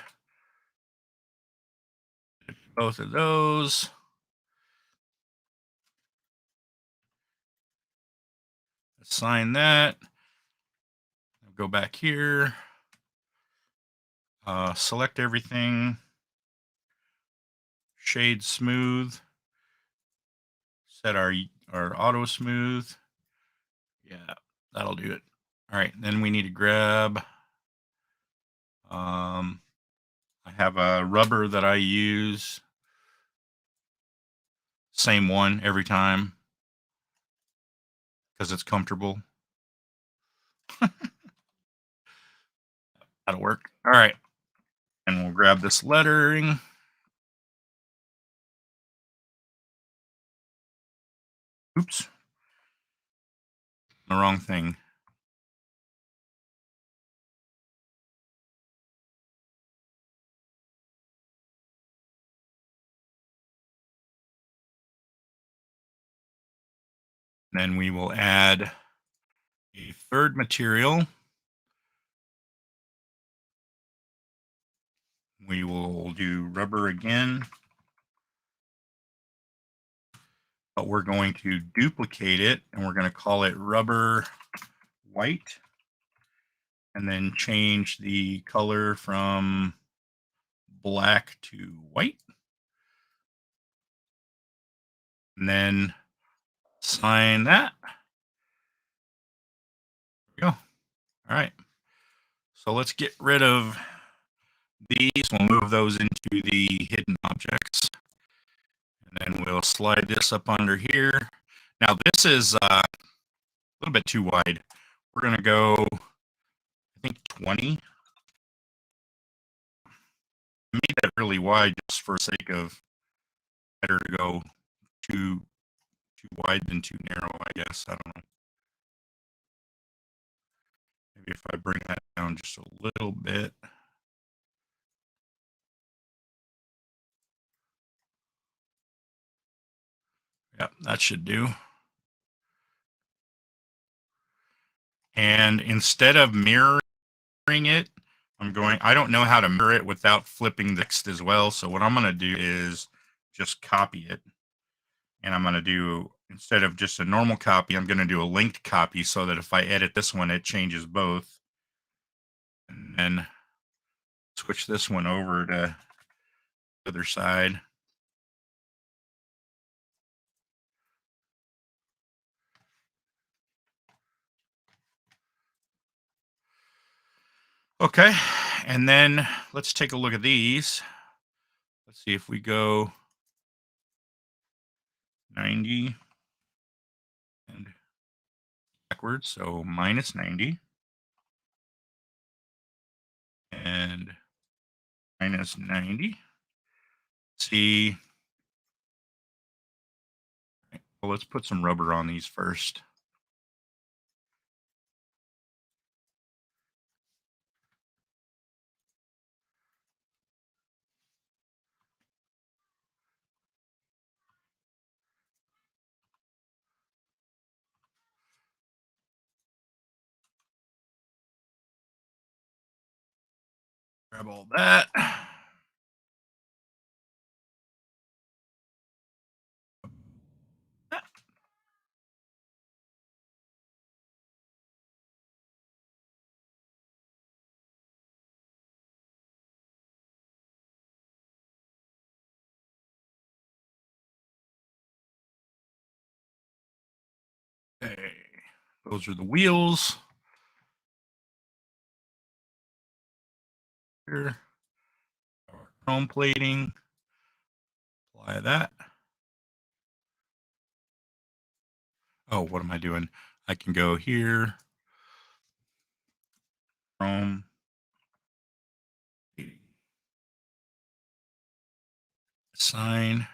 both of those. Assign that. Go back here. Select everything. Shade smooth. Set our auto smooth. Yeah, that'll do it. All right, then we need to grab. I have a rubber that I use. Same one every time because it's comfortable. That'll work. All right, and we'll grab this lettering. Oops, the wrong thing. Then we will add a third material. We will do rubber again. but we're going to duplicate it and we're going to call it rubber white, and then change the color from black to white, and then sign that. There we go. All right. So let's get rid of these. We'll move those into the hidden objects. And then we'll slide this up under here. Now this is a little bit too wide. We're going to go, I think, 20. I made that really wide just for the sake of better to go too wide than too narrow, I guess. I don't know. Maybe if I bring that down just a little bit. Yep, that should do. And instead of mirroring it, I don't know how to mirror it without flipping the text as well. So what I'm going to do is just copy it. And I'm going to do, instead of just a normal copy, I'm going to do a linked copy so that if I edit this one, it changes both. And then switch this one over to the other side. Okay, and then let's take a look at these. Let's see if we go 90 and backwards, so minus 90 and minus 90. See, well, let's put some rubber on these first. Grab all that. Okay, those are the wheels. Here, chrome plating. Apply that. Oh, what am I doing? I can go here. Chrome. Sign.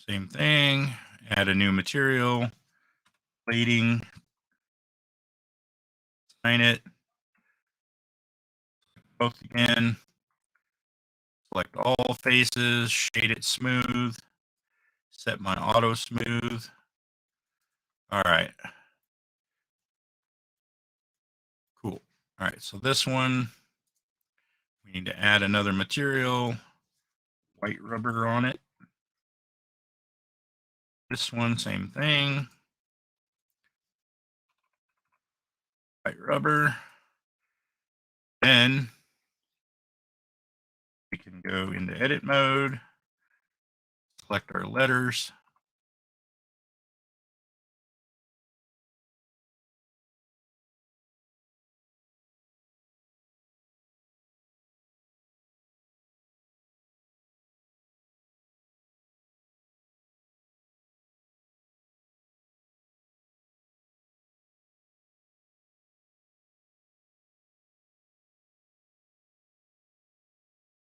Same thing. Add a new material. Plating. Sign it. Both again. Select all faces. Shade it smooth. Set my auto smooth. All right. Cool. All right. So this one, we need to add another material. White rubber on it. This one, same thing. White rubber. Then we can go into edit mode. Select our letters.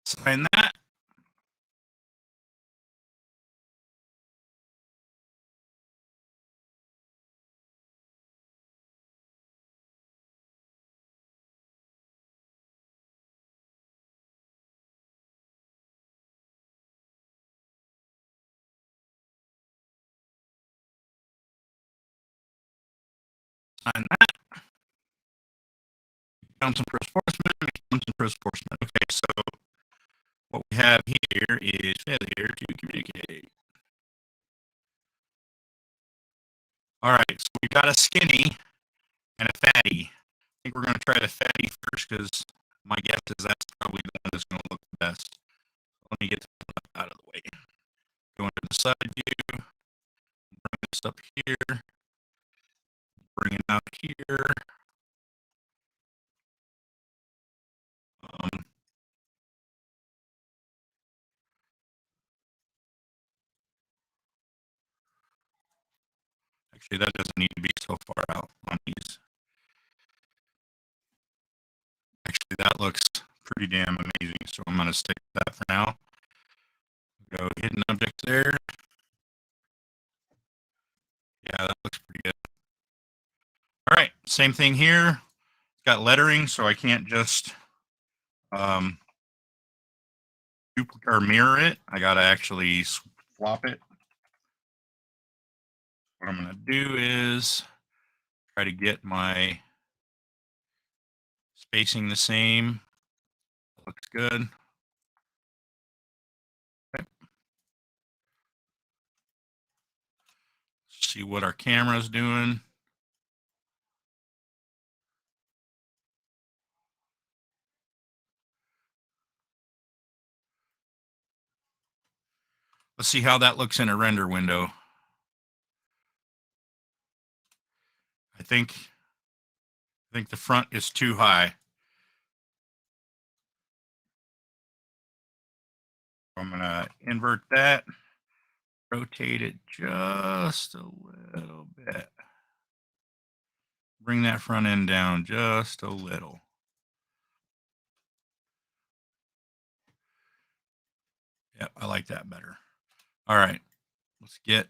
Sign that. Sign that. Counts and press force. Counts and press force. Okay, so what we have here is failure to communicate. All right, so we've got a skinny and a fatty. I think we're going to try the fatty first because my guess is that's probably the one that's going to look the best. Let me get that out of the way. Go into the side view, bring this up here, bring it out here. Actually, that doesn't need to be so far out on these. Actually, that looks pretty damn amazing, so I'm going to stick with that for now. Go hidden object there. Yeah, that looks pretty good. All right, same thing here. It's got lettering, so I can't just duplicate or mirror it. I got to actually swap it. What I'm going to do is try to get my spacing the same. Looks good. Okay. See what our camera's doing. Let's see how that looks in a render window. I think the front is too high. I'm going to invert that, rotate it just a little bit. Bring that front end down just a little. Yep, I like that better. All right, let's get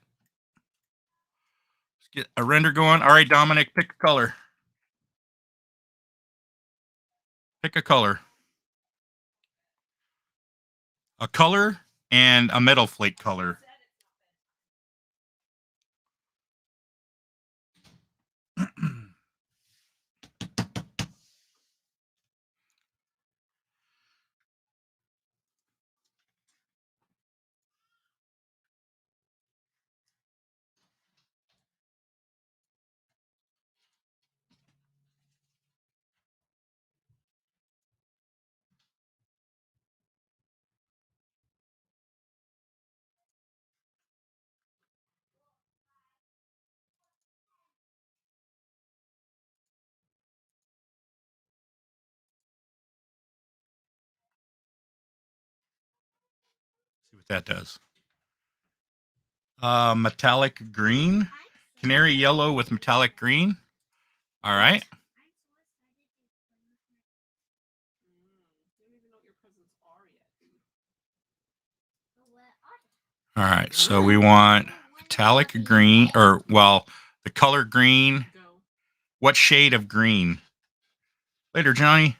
a render going. All right, Dominic, pick a color. Pick a color. A color and a metal flake color. See what that does. Metallic green, canary yellow with metallic green. All right. All right, so we want metallic green, or, well, the color green. What shade of green? Later, Johnny.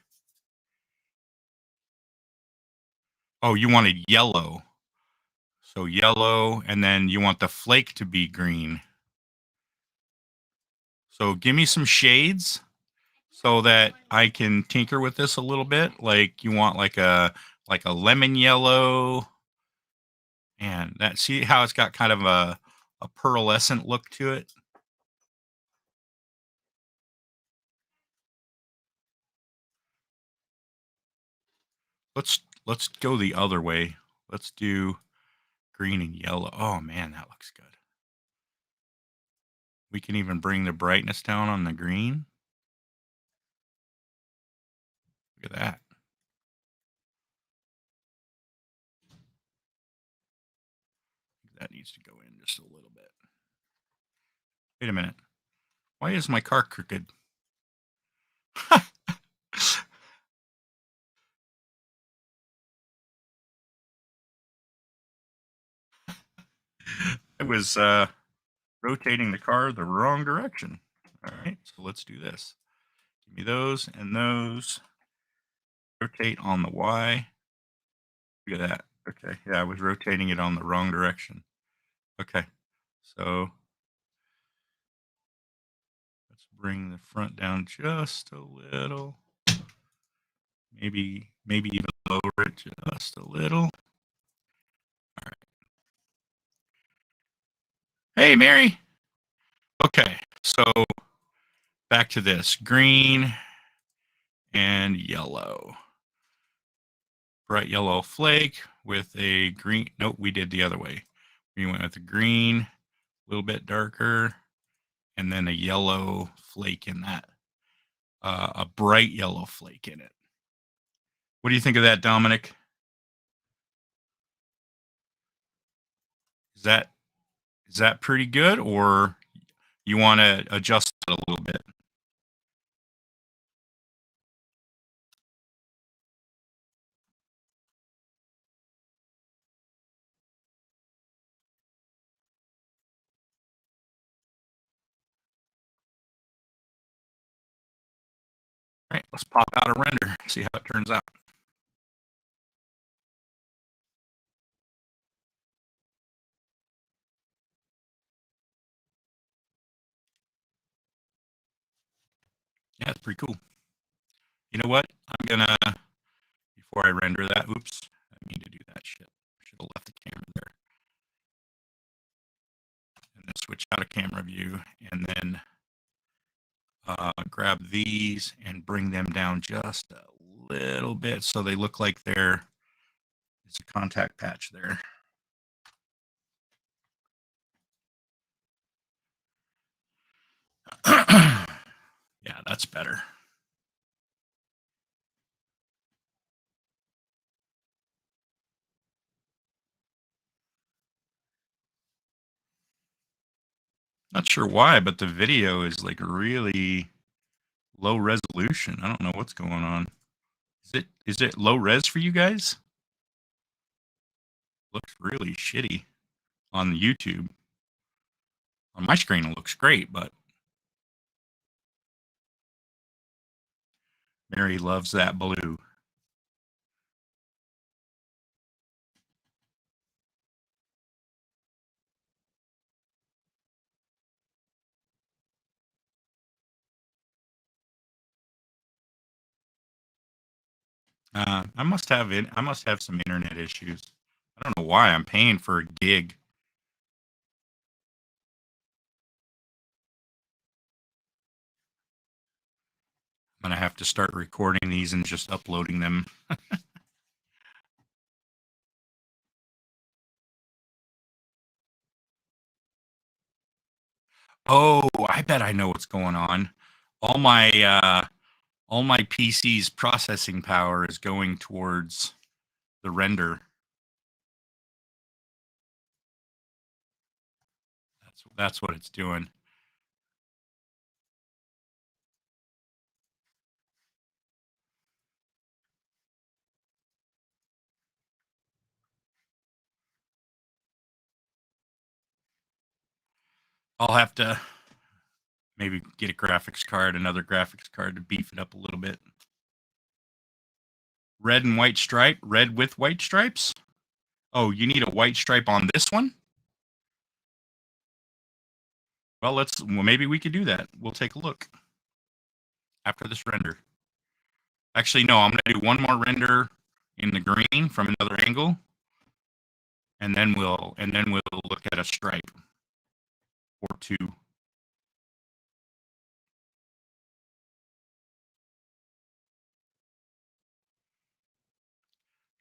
Oh, you wanted yellow. So yellow, and then you want the flake to be green. So give me some shades so that I can tinker with this a little bit. Like you want like a lemon yellow. And that, see how it's got kind of a pearlescent look to it? Let's go the other way. Let's do green and yellow. Oh man, that looks good. We can even bring the brightness down on the green. Look at that. That needs to go in just a little bit. Wait a minute. Why is my car crooked? I was rotating the car the wrong direction. All right, so let's do this. Give me those and those. Rotate on the Y. Look at that. Okay, yeah, I was rotating it on the wrong direction. Okay, so let's bring the front down just a little. Maybe even lower it just a little. All right. Hey, Mary. Okay, so back to this. Green and yellow. Bright yellow flake with a green. Nope, we did the other way. We went with a green, a little bit darker, and then a yellow flake in that. A bright yellow flake in it. What do you think of that, Dominic? Is that pretty good, or you want to adjust it a little bit? All right, let's pop out a render, see how it turns out. Yeah, it's pretty cool. You know what? I'm gonna, before I render that, oops, I mean to do that shit. I should have left the camera there. And then switch out of camera view, and then grab these and bring them down just a little bit so they look like there's a contact patch there. Yeah, that's better. Not sure why, but the video is like really low resolution. I don't know what's going on. Is it low res for you guys? Looks really shitty on YouTube. On my screen it looks great, but Mary loves that blue. I must have some internet issues. I don't know why I'm paying for a gig. I'm gonna have to start recording these and just uploading them. Oh, I bet I know what's going on. All my PC's processing power is going towards the render. That's what it's doing. I'll have to maybe get a graphics card, another graphics card to beef it up a little bit. Red and white stripe, red with white stripes. Oh, you need a white stripe on this one? Well, maybe we could do that. We'll take a look after this render. Actually, no, I'm going to do one more render in the green from another angle, and then we'll look at a stripe or two.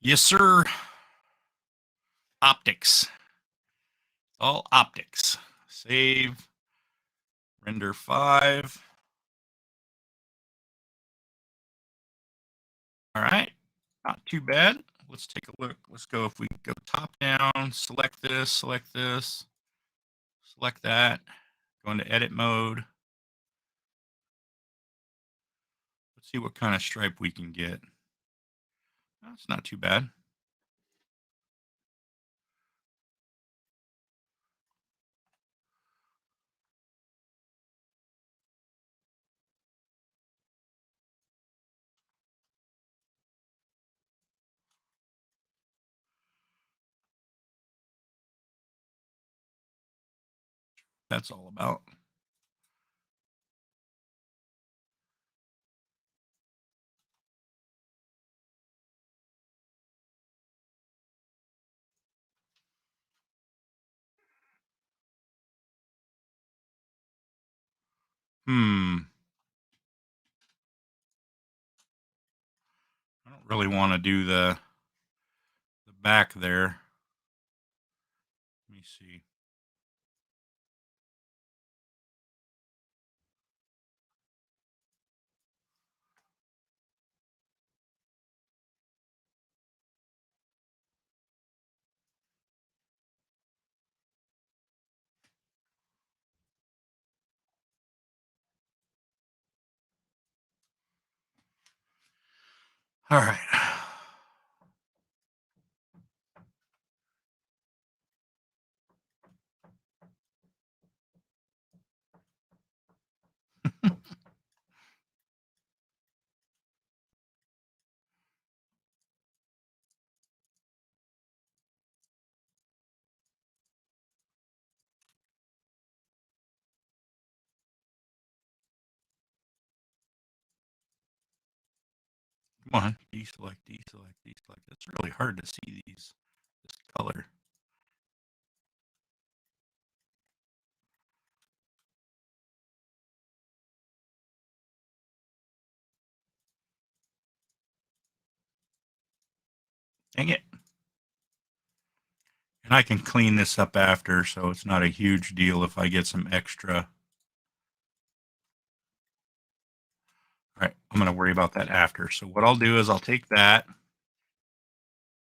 Yes, sir. Optics. All optics. Save. Render 5. All right. Not too bad. Let's take a look. Let's go, if we go top down, select this, select that, go into edit mode. Let's see what kind of stripe we can get. That's not too bad. That's all about. I don't really want to do the back there. Let me see. All right. Come on, deselect, deselect, deselect. It's really hard to see this color. Dang it. And I can clean this up after, so it's not a huge deal if I get some extra. All right, I'm going to worry about that after. So what I'll do is I'll take that,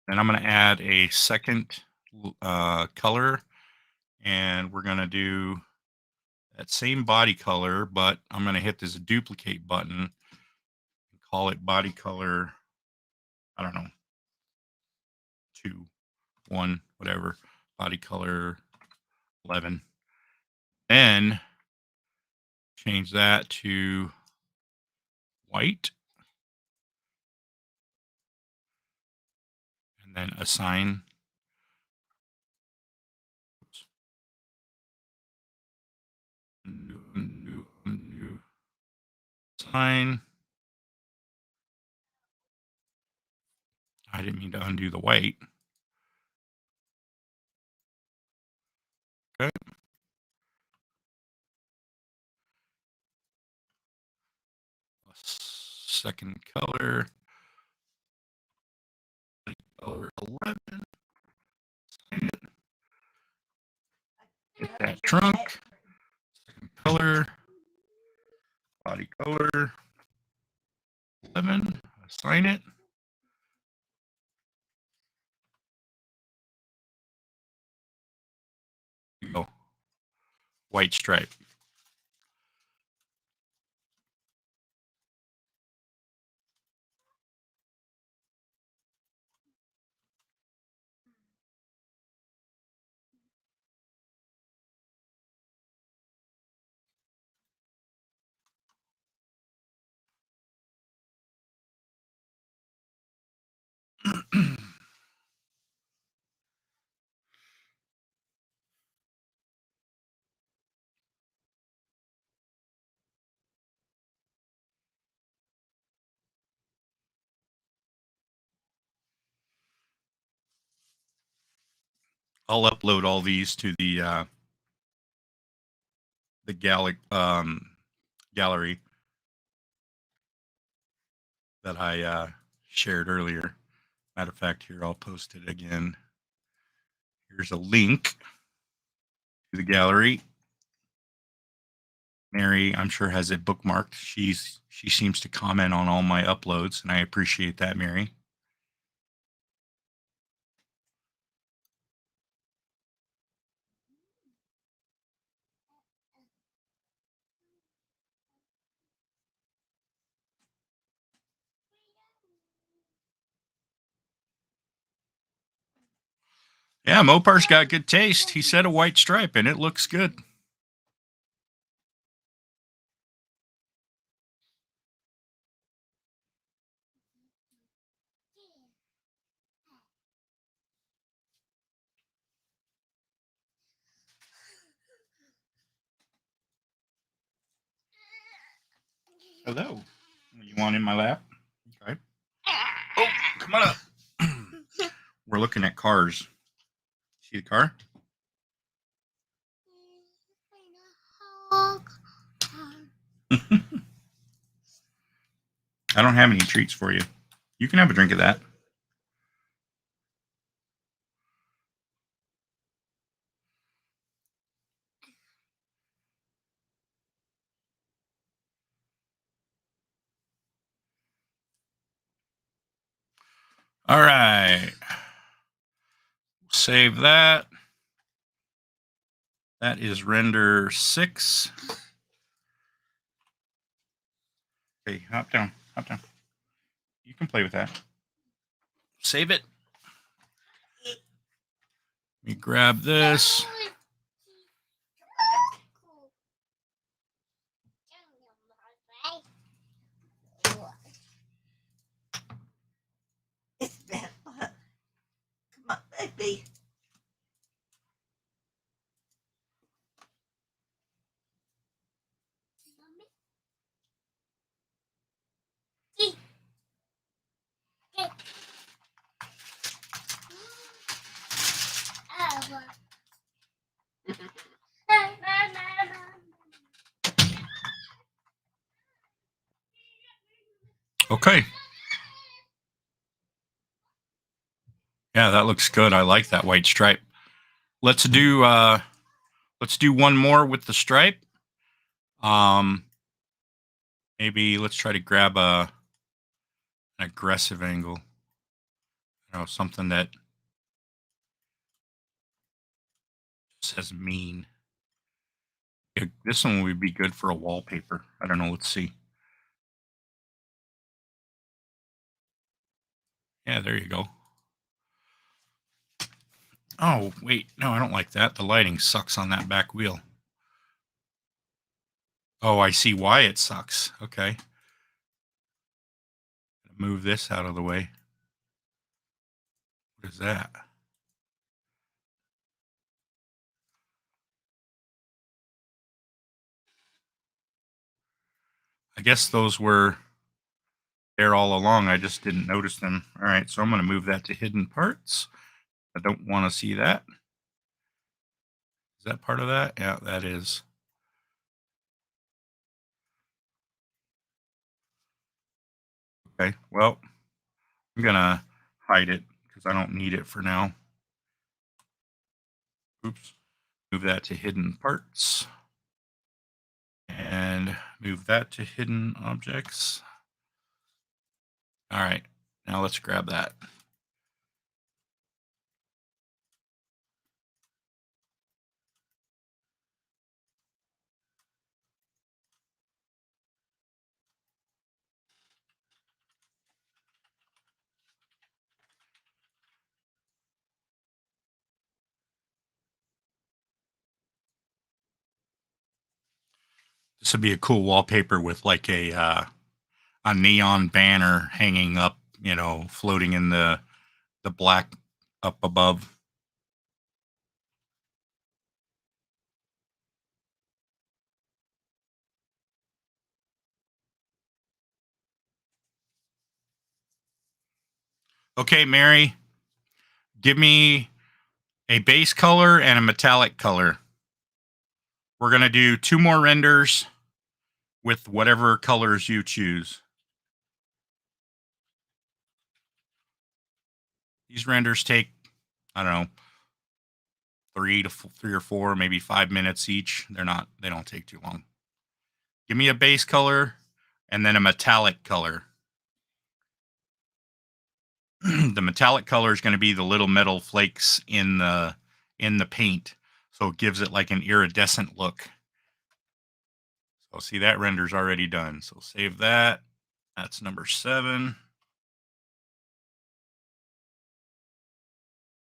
and I'm going to add a second color, and we're going to do that same body color, but I'm going to hit this duplicate button and call it body color, I don't know, 2, 1, whatever, body color 11. Then change that to white, and then assign. Oops. Undo. Assign. I didn't mean to undo the white. Okay. Second color. Color 11. Get that trunk. Second color. Body color 11. Assign it. Go. White stripe. I'll upload all these to the gallery that I shared earlier. Matter of fact, here I'll post it again. Here's a link to the gallery. Mary, I'm sure, has it bookmarked. She seems to comment on all my uploads, and I appreciate that, Mary. Yeah, Mopar's got good taste. He said a white stripe, and it looks good. Hello. You want in my lap? Okay. Oh, come on up. We're looking at cars. See the car? I don't have any treats for you. You can have a drink of that. All right. Save that. That is render 6. Okay, hop down. Hop down. You can play with that. Save it. Let me grab this. It's bad luck. Come on, baby. Okay. Yeah, that looks good. I like that white stripe. Let's do one more with the stripe. Maybe let's try to grab an aggressive angle. You know, something that says mean. This one would be good for a wallpaper. I don't know. Let's see. Yeah, there you go. Oh, wait. No, I don't like that. The lighting sucks on that back wheel. Oh, I see why it sucks. Okay. Move this out of the way. What is that? I guess those were there all along. I just didn't notice them. All right, so I'm going to move that to hidden parts. I don't want to see that. Is that part of that? Yeah, that is. Okay, well, I'm going to hide it because I don't need it for now. Oops. Move that to hidden parts. And move that to hidden objects. All right, now let's grab that. This would be a cool wallpaper with like a neon banner hanging up, you know, floating in the black up above. Okay, Mary, give me a base color and a metallic color. We're going to do 2 more renders with whatever colors you choose. These renders take, I don't know, 3 or 4, maybe 5 minutes each. They don't take too long. Give me a base color and then a metallic color. The metallic color is going to be the little metal flakes in the paint, so it gives it like an iridescent look. So see, that render's already done. So save that. That's number 7.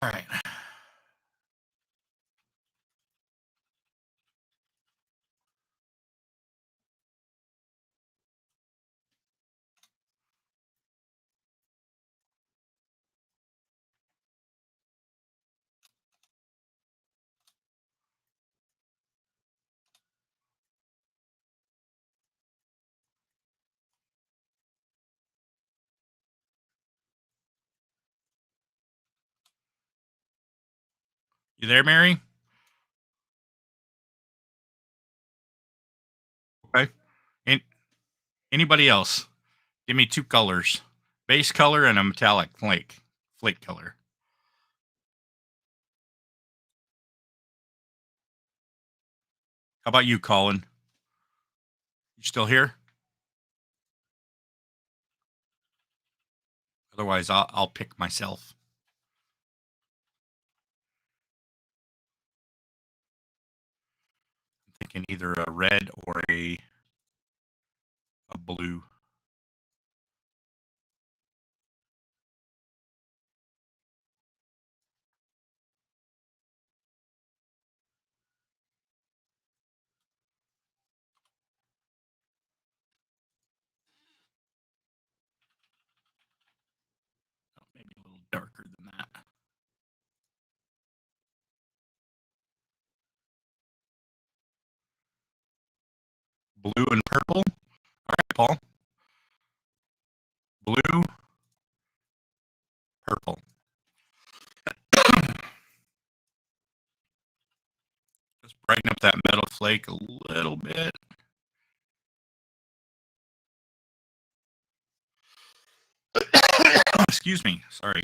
All right. You there, Mary? Okay. And anybody else? Give me two colors. Base color and a metallic flake color. How about you, Colin? You still here? Otherwise, I'll pick myself. I'm thinking either a red or a blue. Oh, maybe a little darker than that. Blue and purple. All right, Paul. Blue, purple. Just brighten up that metal flake a little bit. Excuse me. Sorry.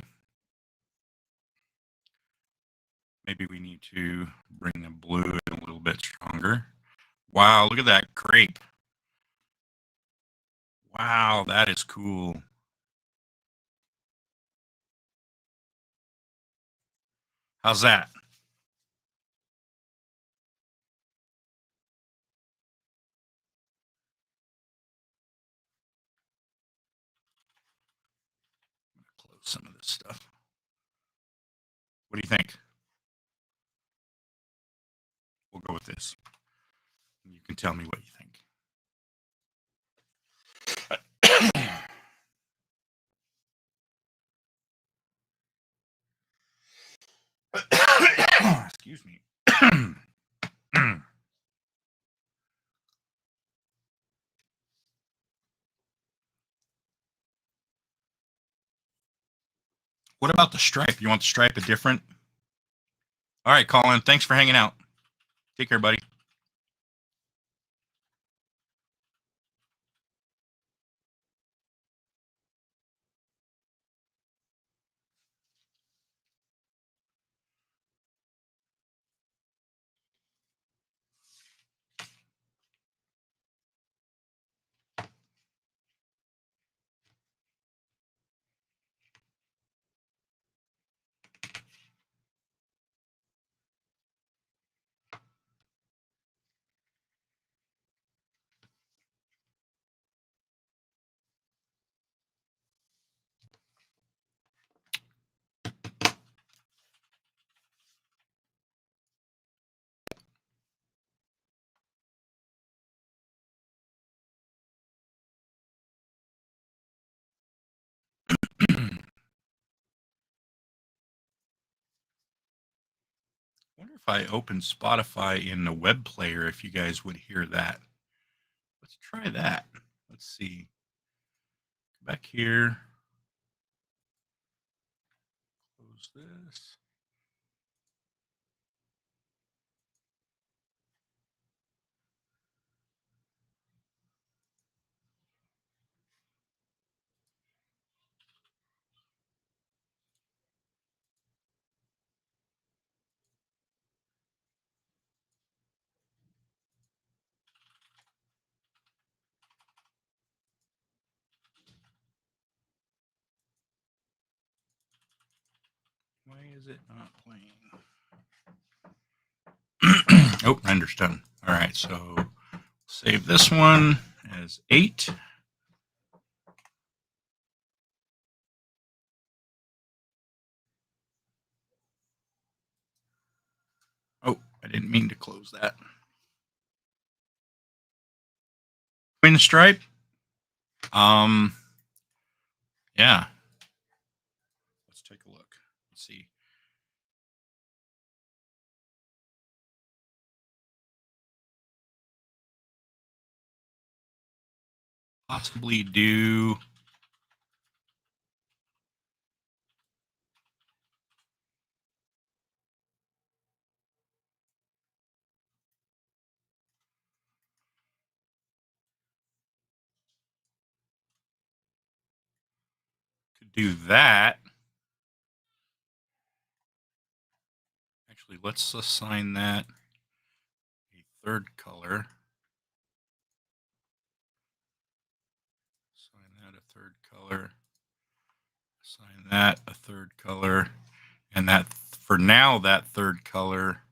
Maybe we need to bring the blue in a little bit stronger. Wow, look at that crepe. Wow, that is cool. How's that? Close some of this stuff. What do you think? We'll go with this. You can tell me what you think. Excuse me. What about the stripe? You want the stripe a different? All right, Colin. Thanks for hanging out. Take care, buddy. I wonder if I open Spotify in the web player, if you guys would hear that. Let's try that. Let's see. Back here. Close this. Why is it not playing? Oh, render's done. All right, so save this one as 8. Oh, I didn't mean to close that. Twin stripe. Yeah. Let's take a look. Let's see. Possibly do. do that, actually, let's assign that a third color. Assign that a third color. Assign that a third color. And that, for now, that third color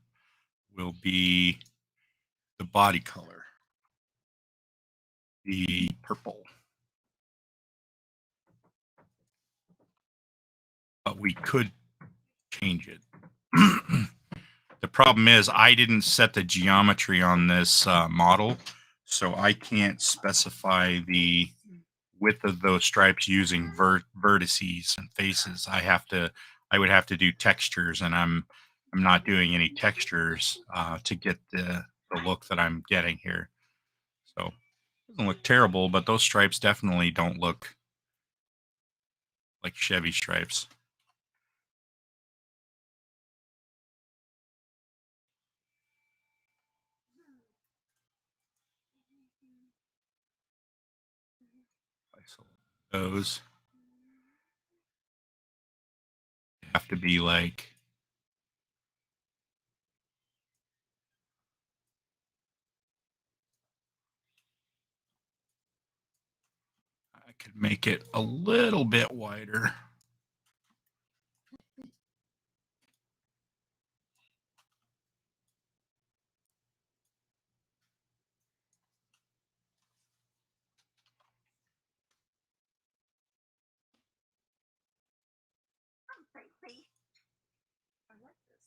will be the body color, the purple. But we could change it. The problem is I didn't set the geometry on this model, so I can't specify the width of those stripes using vertices and faces. I would have to do textures, and I'm not doing any textures to get the look that I'm getting here. So it doesn't look terrible, but those stripes definitely don't look like Chevy stripes. I select those. They have to be like I could make it a little bit wider. I like this.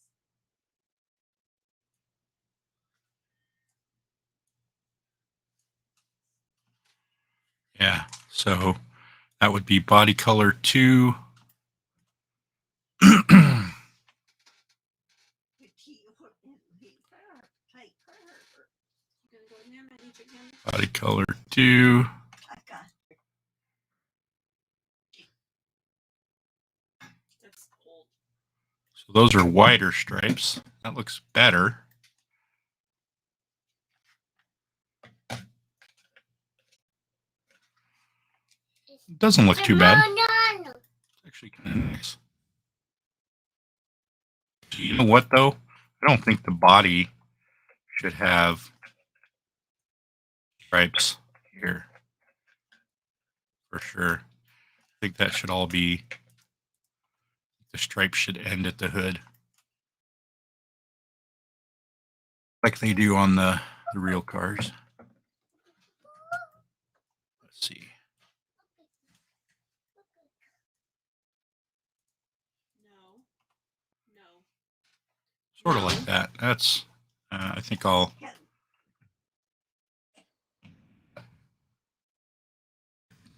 Yeah, so that would be body color 2. Body color 2. I got That's cold. So those are wider stripes. That looks better. It doesn't look too bad. It's actually kind of nice. You know what, though? I don't think the body should have stripes here. For sure. I think that should all be, the stripes should end at the hood. Like they do on the real cars. Let's see. No. No. Sort of like that. That's, I think what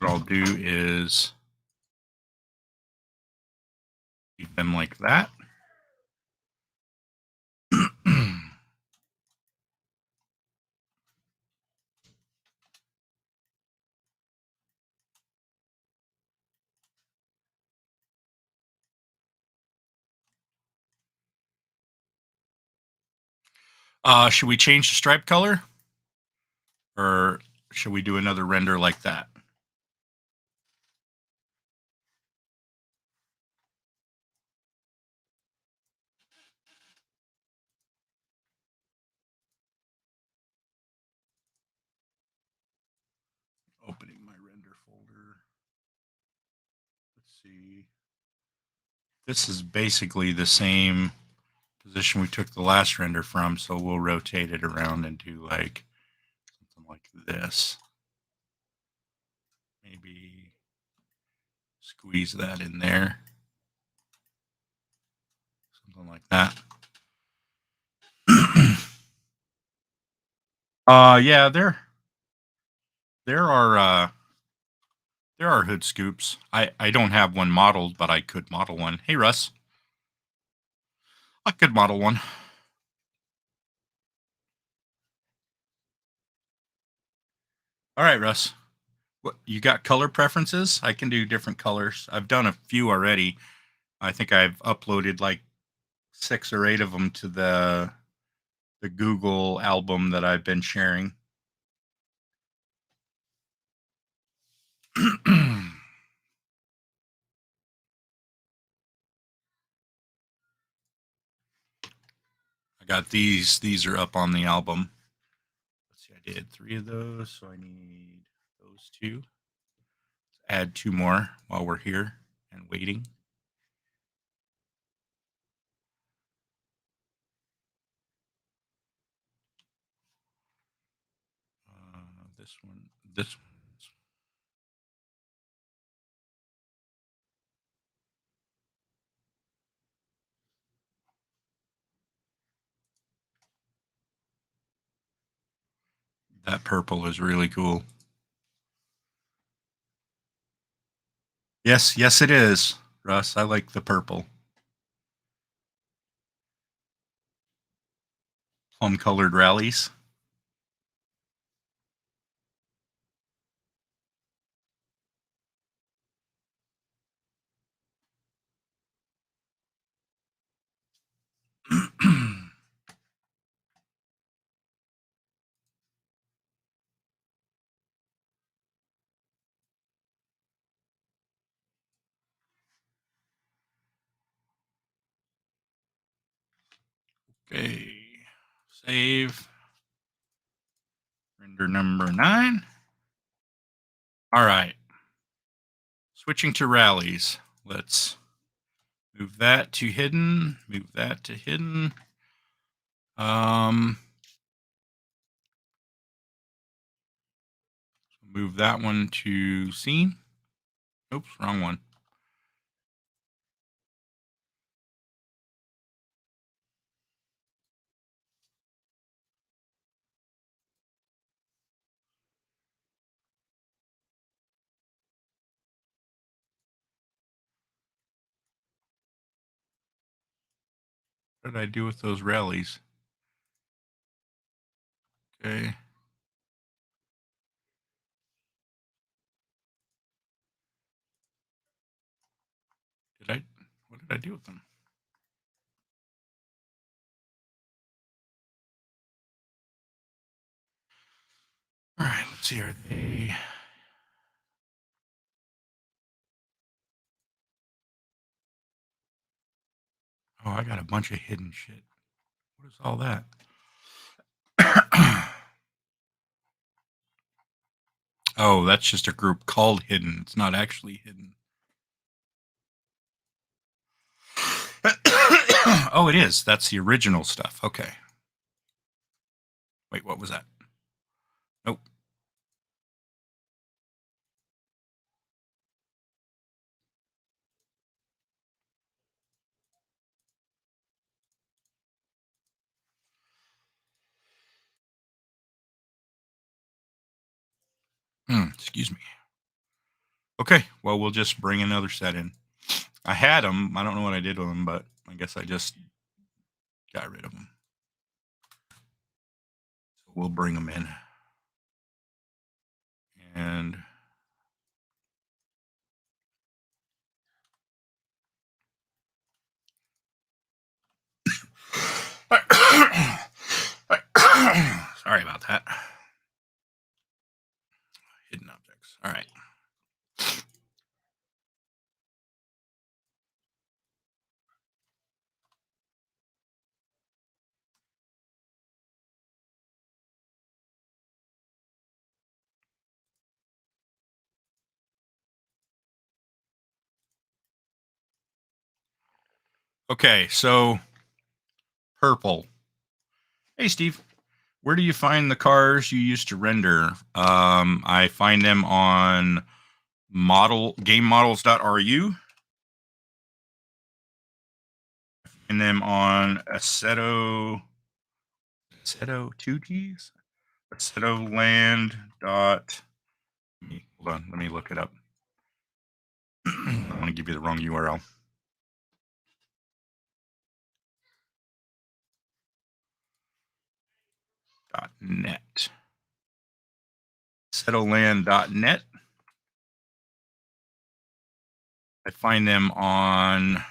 I'll do is keep them like that. Should we change the stripe color? Or should we do another render like that? Opening my render folder. Let's see. This is basically the same position we took the last render from, so we'll rotate it around and do like something like this. Maybe squeeze that in there. Something like that. Yeah, there are hood scoops. I don't have one modeled, but I could model one. Hey, Russ. I could model one. All right, Russ. What, you got color preferences? I can do different colors. I've done a few already. I think I've uploaded like 6 or 8 of them to the Google album that I've been sharing. got these. These are up on the album. Let's see, I did 3 of those, so I need those 2. Let's add 2 more while we're here and waiting. This one, this one. That purple is really cool. Yes, yes, it is, Russ. I like the purple. Plum-colored rallies. Okay, save. Render number 9. All right. Switching to rallies. Let's move that to hidden. Move that to hidden. Move that one to scene. Oops, wrong one. What did I do with those rallies? Okay. What did I do with them? All right, let's see. Are they? Oh, I got a bunch of hidden shit. What is all that? Oh, that's just a group called hidden. It's not actually hidden. Oh, it is. That's the original stuff. Okay. Wait, what was that? Nope. Excuse me. Okay, well, we'll just bring another set in. I had them. I don't know what I did with them, but I guess I just got rid of them. So we'll bring them in. And sorry about that. Hidden objects. All right. Okay, so purple. Hey, Steve. Where do you find the cars you used to render? I find them on gamemodels.ru. I find them on Assetto 2Ds? Assetto land. Hold on, let me look it up. I don't want to give you the wrong URL. .net. Settleland.net. I find them on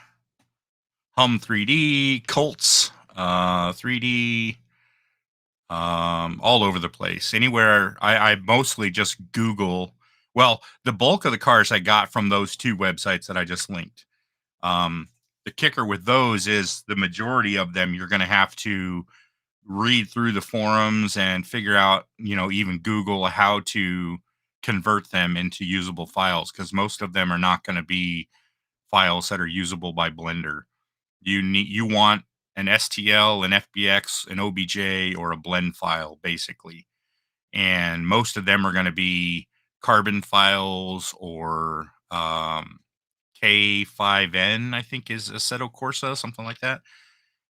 Hum 3D, Colts, 3D, all over the place. Anywhere. I mostly just Google. Well, the bulk of the cars I got from those 2 websites that I just linked. the kicker with those is the majority of them you're going to have to read through the forums and figure out, even Google how to convert them into usable files, because most of them are not going to be files that are usable by Blender. You want an STL, an FBX, an OBJ, or a blend file, basically. And most of them are going to be carbon files or K5N, I think is Assetto Corsa, something like that.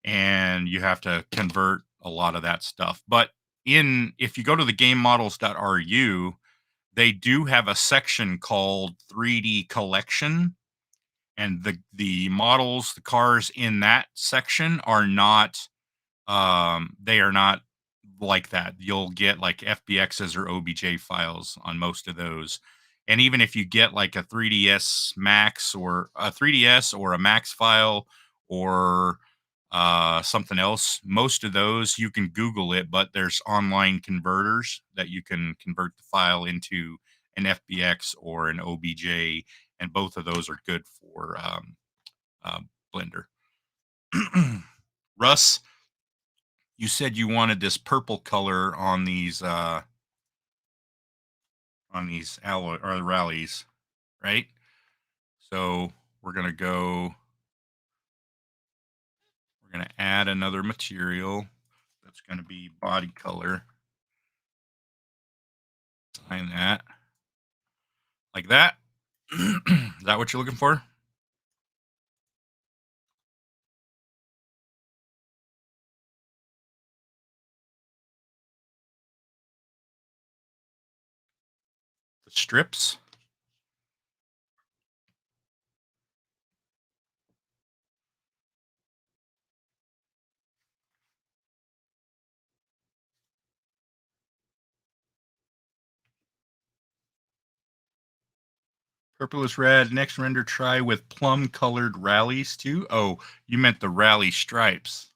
And you have to convert a lot of that stuff. But if you go to the gamemodels.ru, they do have a section called 3D collection, and the models, the cars in that section are not they are not like that. You'll get like FBXs or OBJ files on most of those. And even if you get like a 3DS Max or a 3DS or a Max file or something else, most of those you can Google it, but there's online converters that you can convert the file into an FBX or an OBJ, and both of those are good for Blender. Russ, you said you wanted this purple color on these alloy or rallies, right? So we're gonna add another material that's gonna be body color. Sign that like that. Is that what you're looking for? The strips. Purple is red. Next render, try with plum colored rallies too. Oh, you meant the rally stripes.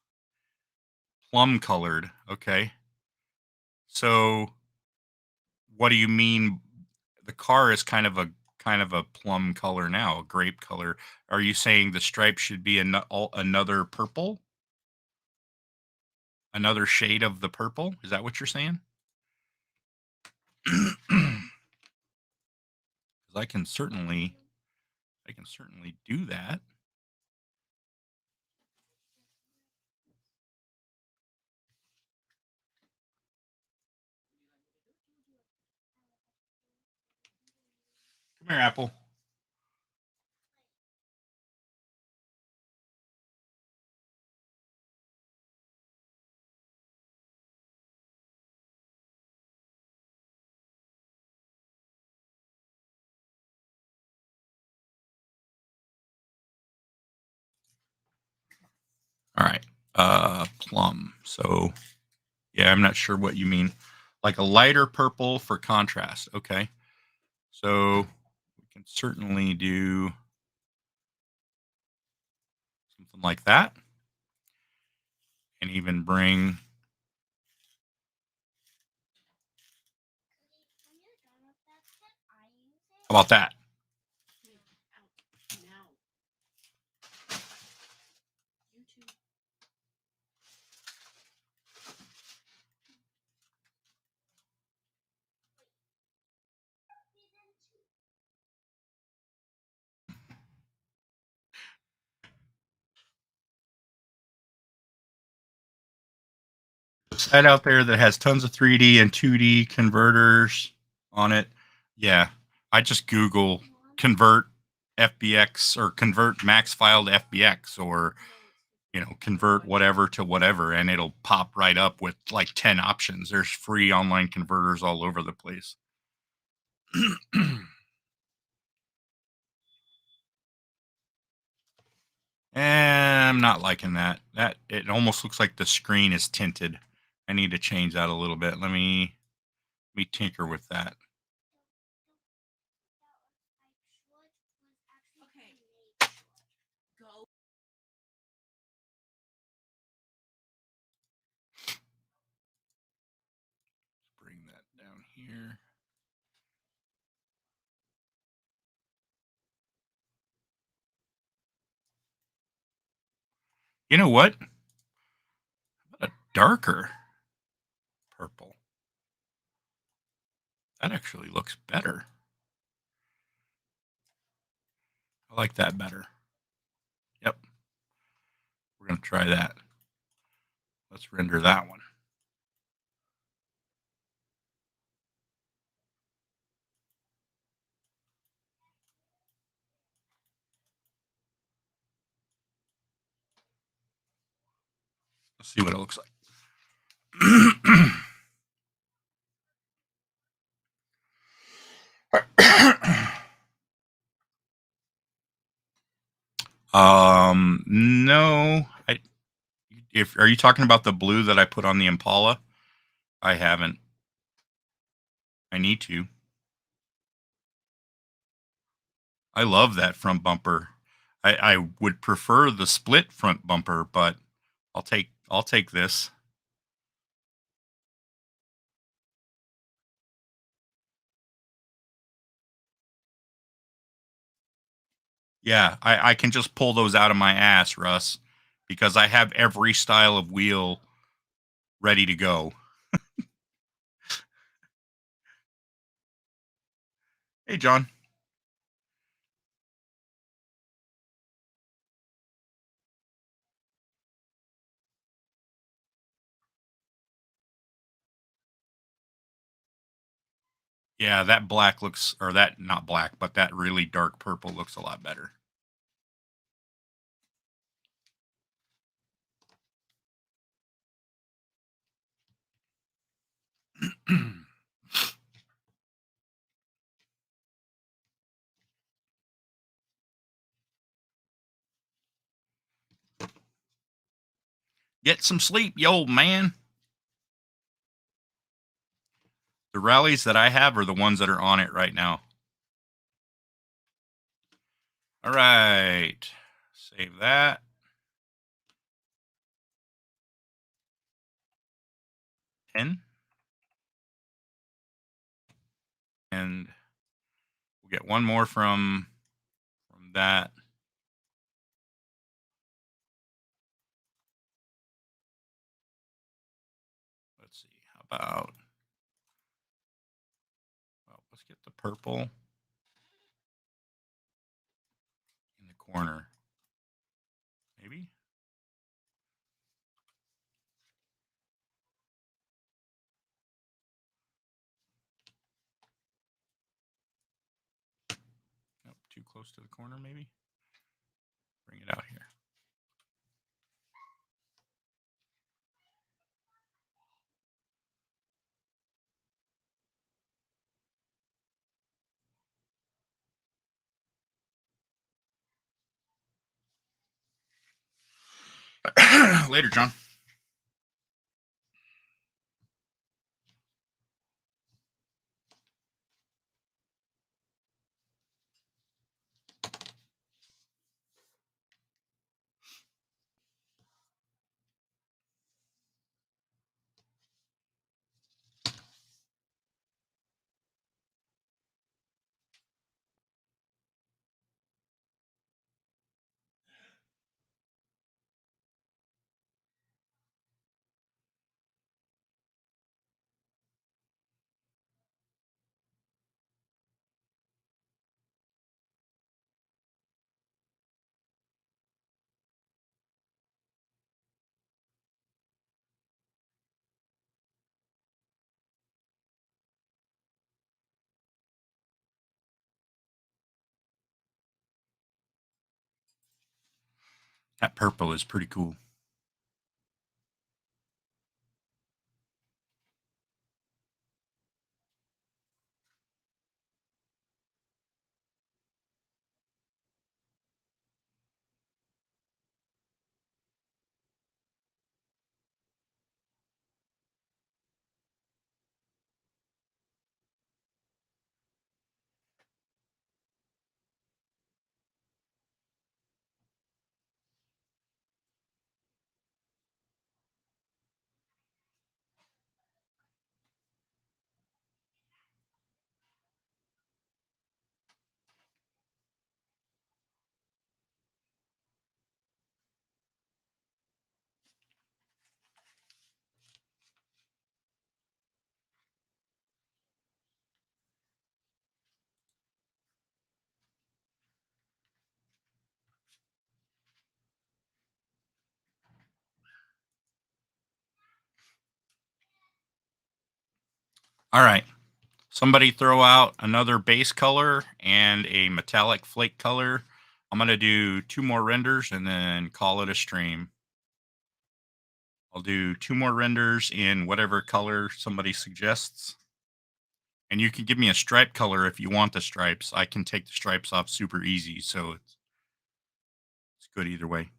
Plum colored. Okay. So what do you mean? The car is kind of a plum color now, a grape color. Are you saying the stripe should be another purple? Another shade of the purple? Is that what you're saying? I can certainly do that. Come here, Apple. All right. Plum. So yeah, I'm not sure what you mean. Like a lighter purple for contrast. Okay. So we can certainly do something like that. And even bring. How about that? Site out there that has tons of 3D and 2D converters on it. Yeah, I just Google convert FBX or convert max file to FBX, or convert whatever to whatever, and it'll pop right up with like 10 options. There's free online converters all over the place. And I'm not liking that. That it almost looks like the screen is tinted. I need to change that a little bit. Let me tinker with that. Okay. Go. Bring that down here. You know what? A darker purple. That actually looks better. I like that better. Yep. We're going to try that. Let's render that one. Let's see what it looks like. No. Are you talking about the blue that I put on the Impala? I haven't. I need to. I love that front bumper. I would prefer the split front bumper, but I'll take this. Yeah, I can just pull those out of my ass, Russ, because I have every style of wheel ready to go. Hey, John. Yeah, that black looks, or that, not black, but that really dark purple looks a lot better. Get some sleep, you old man. The rallies that I have are the ones that are on it right now. All right. Save that. And we'll get one more from that. Let's see. How about, well, let's get the purple in the corner. Maybe. Nope, too close to the corner, maybe. Bring it out here. Later, John. That purple is pretty cool. All right. Somebody throw out another base color and a metallic flake color. I'm going to do 2 more renders and then call it a stream. I'll do 2 more renders in whatever color somebody suggests. And you can give me a stripe color if you want the stripes. I can take the stripes off super easy, so it's good either way.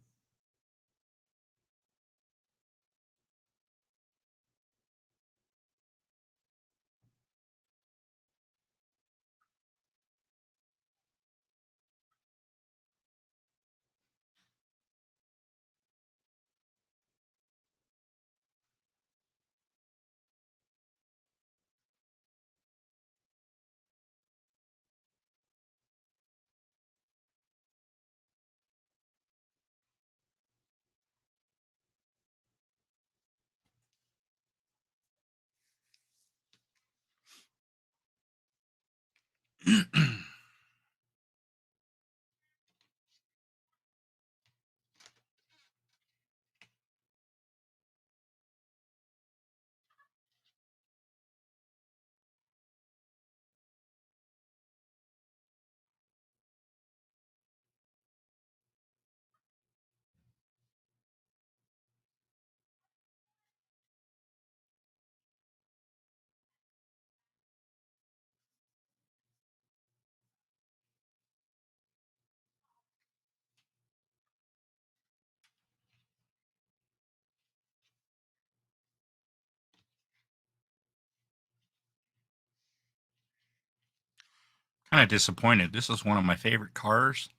Kind of disappointed. This is one of my favorite cars,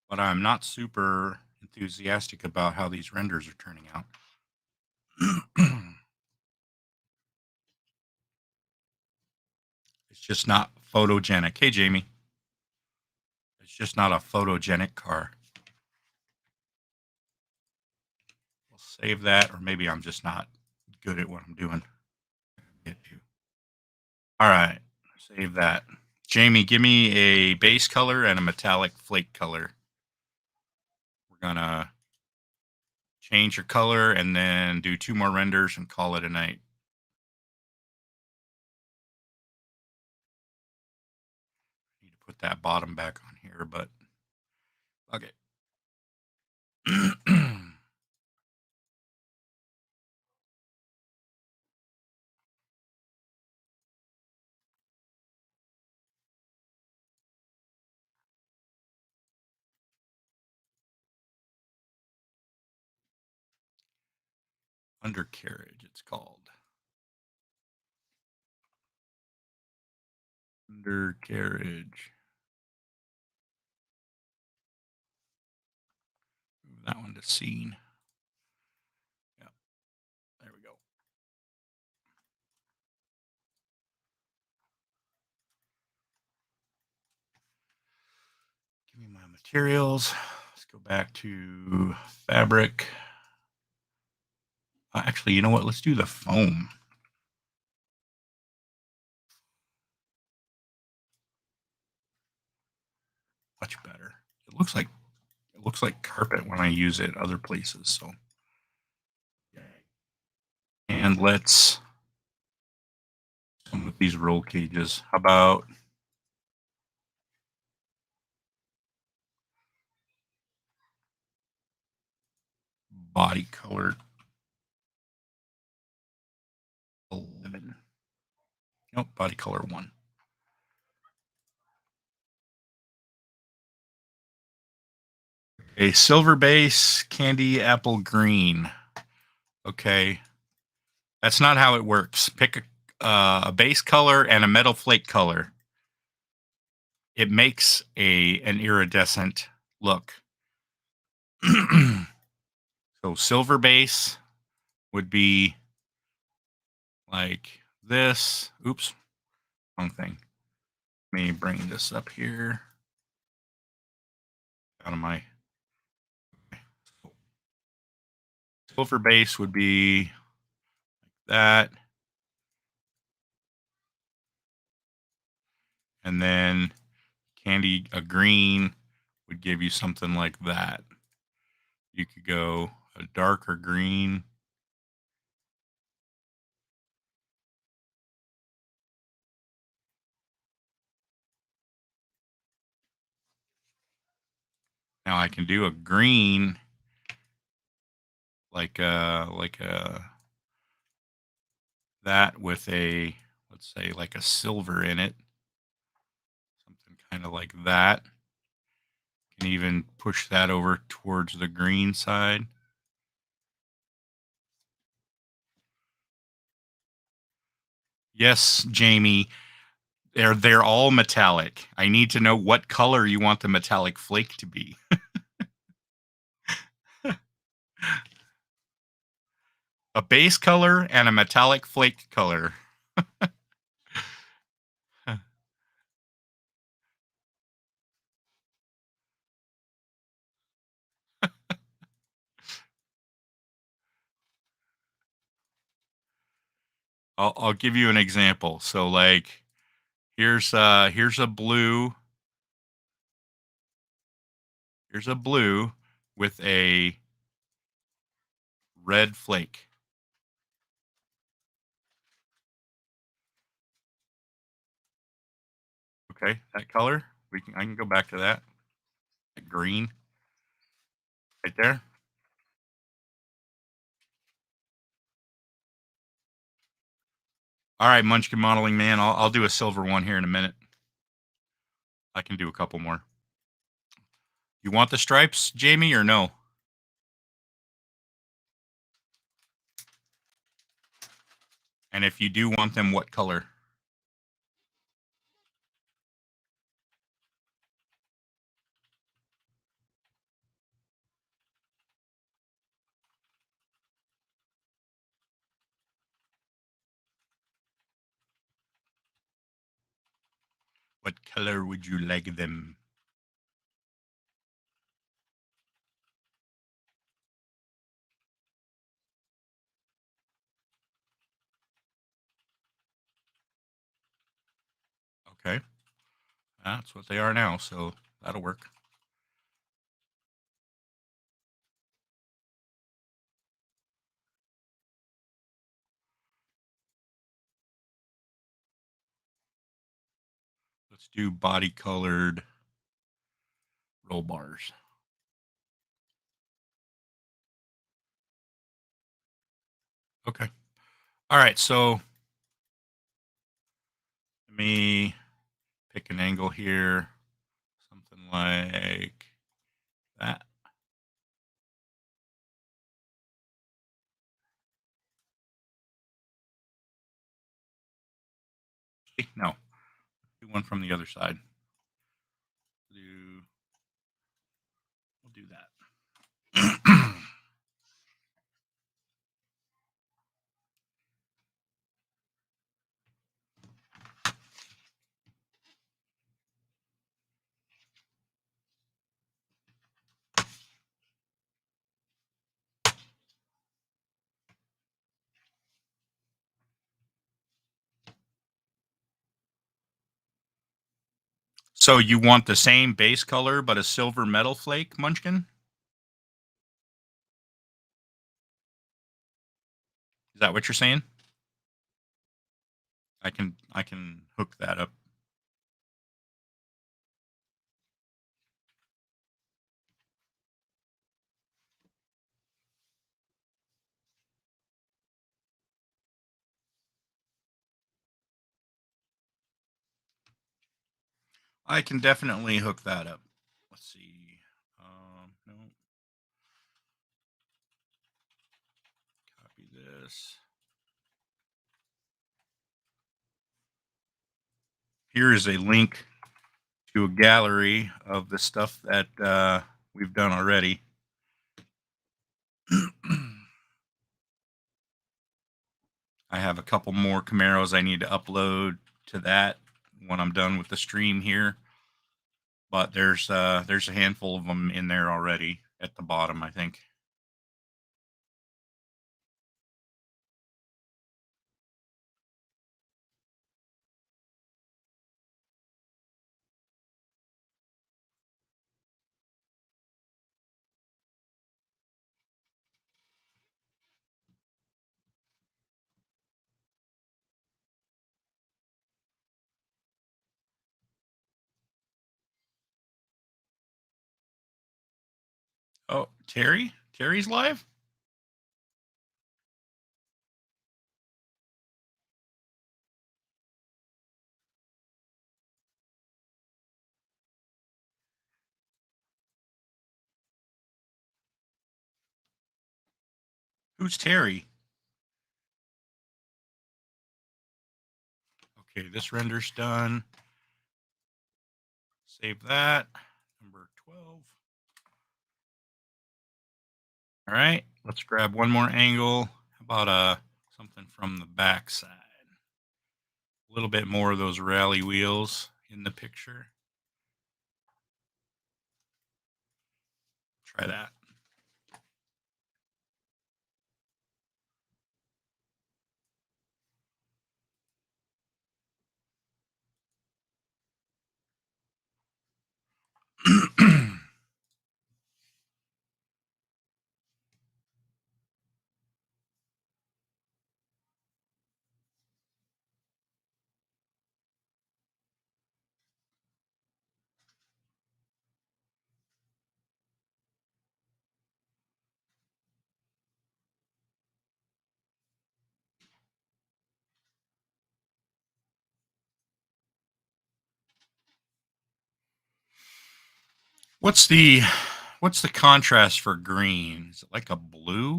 but I'm not super enthusiastic about how these renders are turning out. It's just not photogenic. Hey, Jamie. It's just not a photogenic car. We'll save that, or maybe I'm just not good at what I'm doing. All right, save that. Jamie, give me a base color and a metallic flake color. We're gonna change your color and then do 2 more renders and call it a night. Need to put that bottom back on here, but okay. Undercarriage, it's called. Undercarriage. Move that one to scene. Yep. There we go. Give me my materials. Let's go back to fabric. Actually, you know what? Let's do the foam. Much better. It looks like carpet when I use it other places. So, and let's some of these roll cages. How about body color 11? Nope, body color 1. A silver base, candy apple green. Okay, that's not how it works. Pick a base color and a metal flake color. It makes an iridescent look. So silver base would be like this. Oops, wrong thing. Let me bring this up here. Out of my silver base would be like that. And then a green would give you something like that. You could go a darker green. Now I can do a green, like that with a, let's say, like a silver in it, something kind of like that. Can even push that over towards the green side. Yes, Jamie, they're all metallic. I need to know what color you want the metallic flake to be. A base color and a metallic flake color. I'll give you an example. So like here's a blue. Here's a blue with a red flake. Okay, that color. I can go back to that. That green right there. All right, Munchkin Modeling Man. I'll do a silver one here in a minute. I can do a couple more. You want the stripes, Jamie, or no? And if you do want them, what color? What color would you like them? Okay. That's what they are now, so that'll work. Let's do body colored roll bars. Okay. All right, so let me pick an angle here, something like that. No, do one from the other side. We'll do that. So you want the same base color but a silver metal flake, Munchkin? Is that what you're saying? I can hook that up. I can definitely hook that up. Let's see. No. Copy this. Here is a link to a gallery of the stuff that we've done already. I have a couple more Camaros I need to upload to that when I'm done with the stream here. But there's a handful of them in there already at the bottom, I think. Oh, Terry? Terry's live? Who's Terry? Okay, this render's done. Save that. Number 12. All right, let's grab one more angle. How about something from the back side? A little bit more of those rally wheels in the picture. Try that. What's the contrast for green? Is it like a blue?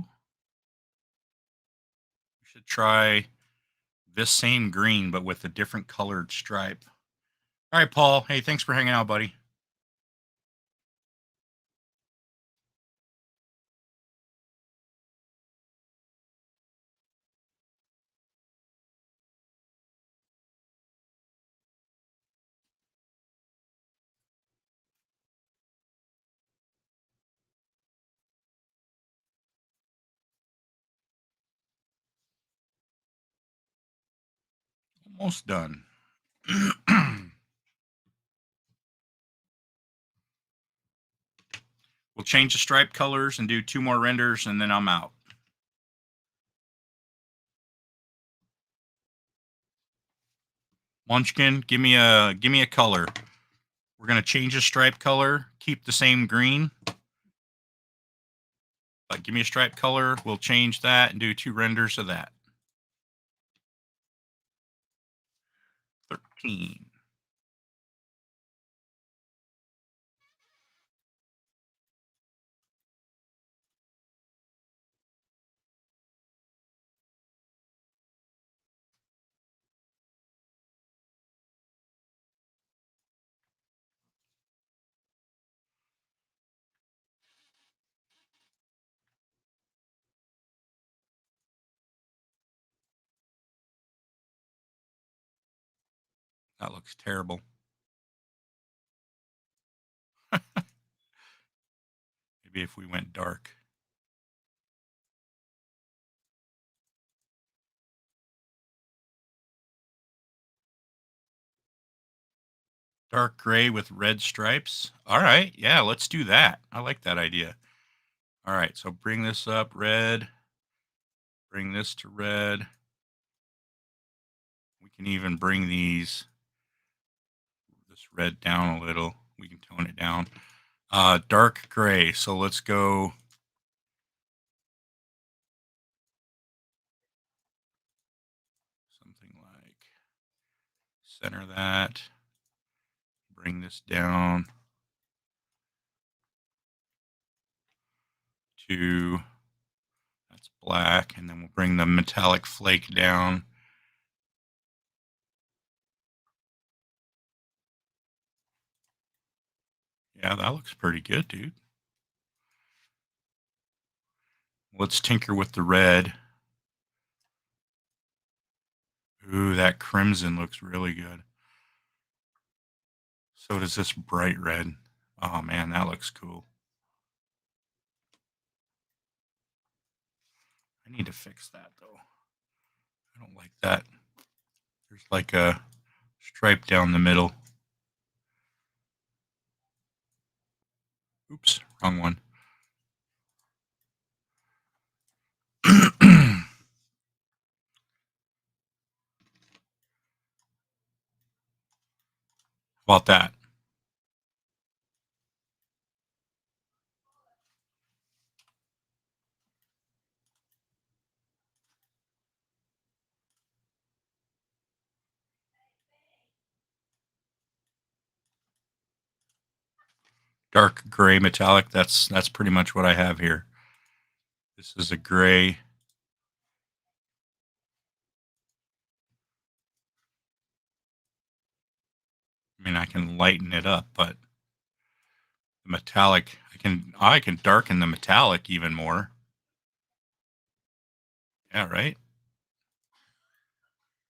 We should try this same green, but with a different colored stripe. All right, Paul. Hey, thanks for hanging out, buddy. Almost done. We'll change the stripe colors and do 2 more renders, and then I'm out. Munchkin, give me a color. We're gonna change the stripe color, keep the same green. But give me a stripe color. We'll change that and do 2 renders of that. 13. That looks terrible. Maybe if we went dark. Dark gray with red stripes. All right. Yeah, let's do that. I like that idea. All right. So bring this up red. Bring this to red. We can even bring this red down a little. We can tone it down. Dark gray. So let's go. Something like center that. Bring this down to, that's black, and then we'll bring the metallic flake down. Yeah, that looks pretty good, dude. Let's tinker with the red. Ooh, that crimson looks really good. So does this bright red. Oh man, that looks cool. I need to fix that though. I don't like that. There's like a stripe down the middle. Oops, wrong one. About that. dark gray metallic. That's pretty much what I have here. This is a gray. I mean, I can lighten it up, but the metallic, I can darken the metallic even more. Yeah, right?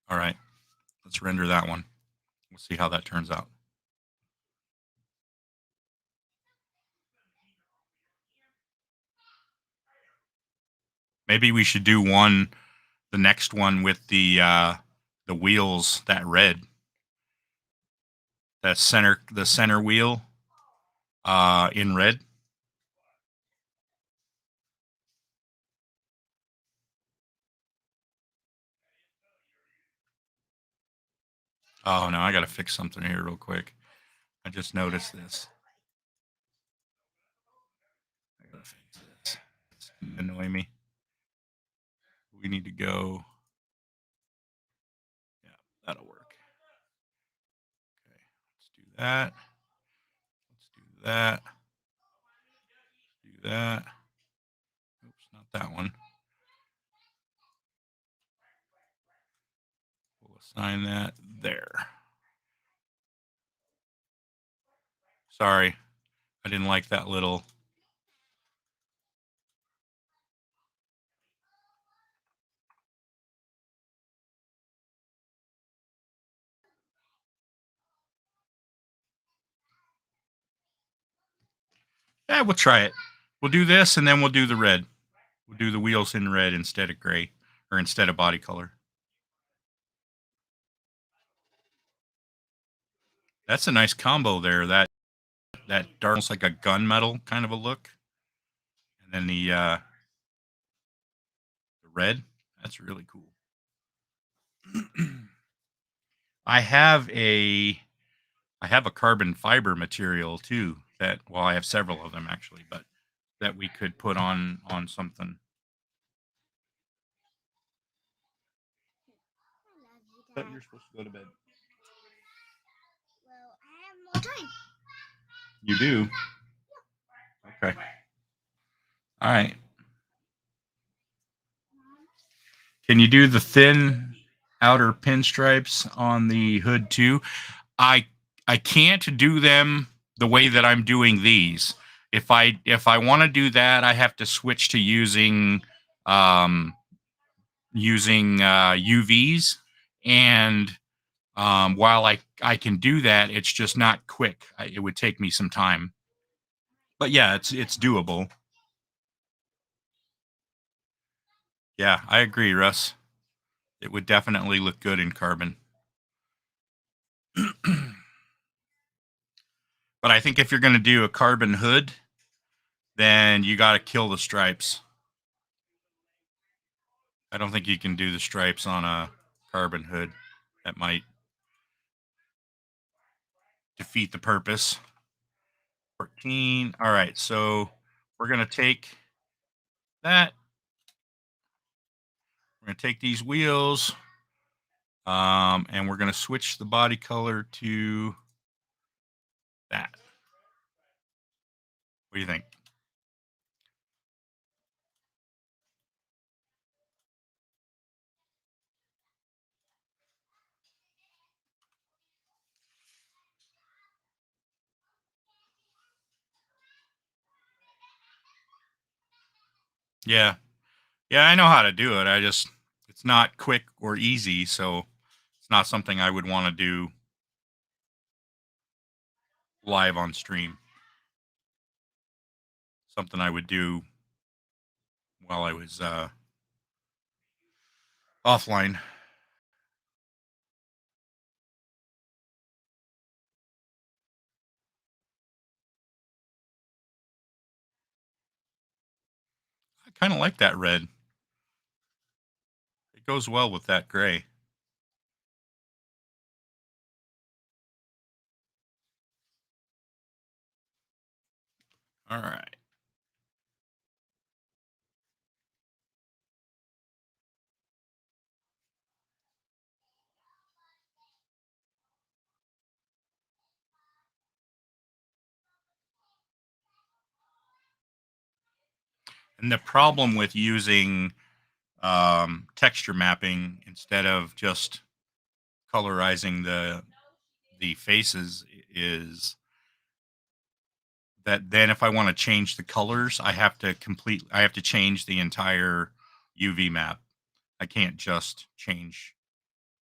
All right. Let's render that one. We'll see how that turns out. Maybe we should do the next one with the wheels, that red, the center wheel, in red. Oh no, I got to fix something here real quick. I just noticed this. I gotta fix this. It's annoying me. We need to go. Yeah, that'll work. Okay, let's do that. Let's do that. Do that. Oops, not that one. We'll assign that there. Sorry, I didn't like that little. Yeah, we'll try it. We'll do this and then we'll do the red. We'll do the wheels in red instead of gray, or instead of body color. That's a nice combo there. That dark, almost like a gunmetal kind of a look, and then the red. That's really cool. I have a carbon fiber material too. That, well, I have several of them actually, but that we could put on something. But you're supposed to go to bed. Well, I have more time. You do? Okay. All right. Can you do the thin outer pinstripes on the hood too? I can't do them the way that I'm doing these. If I want to do that, I have to switch to using UVs, and while I can do that, it's just not quick. It would take me some time. But yeah, it's doable. Yeah, I agree, Russ. It would definitely look good in carbon. But I think if you're going to do a carbon hood, then you got to kill the stripes. I don't think you can do the stripes on a carbon hood. That might defeat the purpose. 14. All right, so we're going to take that. We're going to take these wheels, and we're going to switch the body color to that. What do you think? Yeah. Yeah, I know how to do it. It's not quick or easy, so it's not something I would want to do live on stream. Something I would do while I was offline. I kind of like that red. It goes well with that gray. All right. And the problem with using texture mapping instead of just colorizing the faces is that then if I want to change the colors, I have to change the entire UV map. I can't just change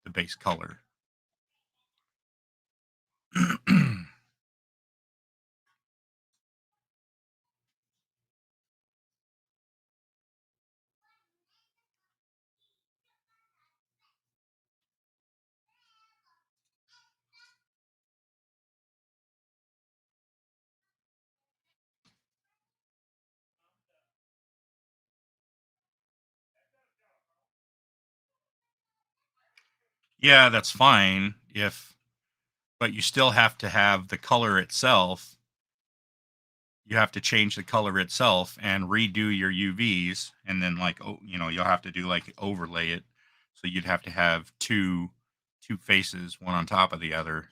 the base color. Yeah, that's fine but you still have to have the color itself. You have to change the color itself and redo your UVs, and then you'll have to do overlay it. So you'd have to have two faces, one on top of the other,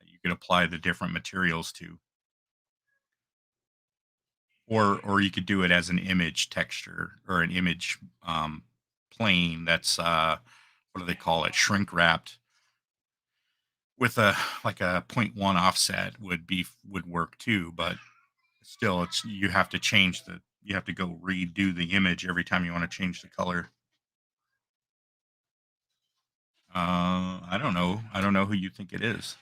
that you could apply the different materials to. Or you could do it as an image texture or an image plane that's what do they call it? Shrink wrapped with a 0.1 offset would work too, but still you have to go redo the image every time you want to change the color. I don't know. I don't know who you think it is.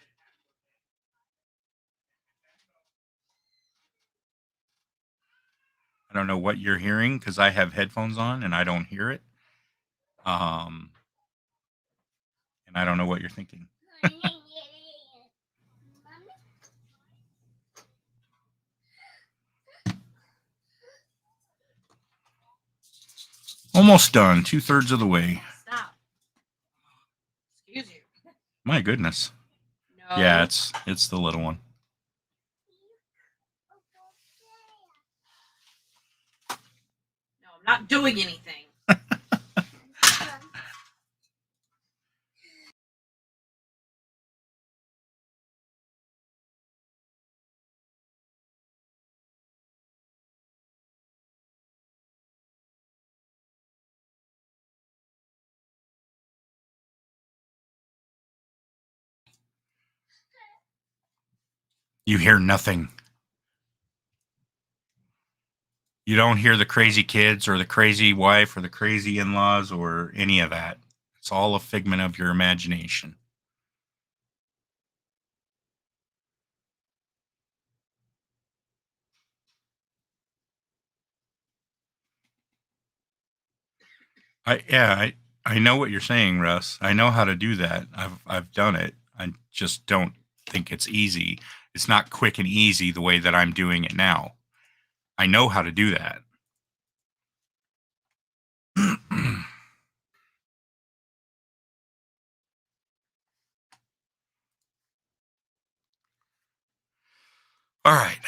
I don't know what you're hearing because I have headphones on and I don't hear it. And I don't know what you're thinking. Almost done. 2/3 of the way. Stop. Excuse you. My goodness. No. Yeah, it's the little one. No, I'm not doing anything. You hear nothing. You don't hear the crazy kids or the crazy wife or the crazy in-laws or any of that. It's all a figment of your imagination. I know what you're saying, Russ. I know how to do that. I've done it. I just don't think it's easy. It's not quick and easy the way that I'm doing it now. I know how to do that. All right.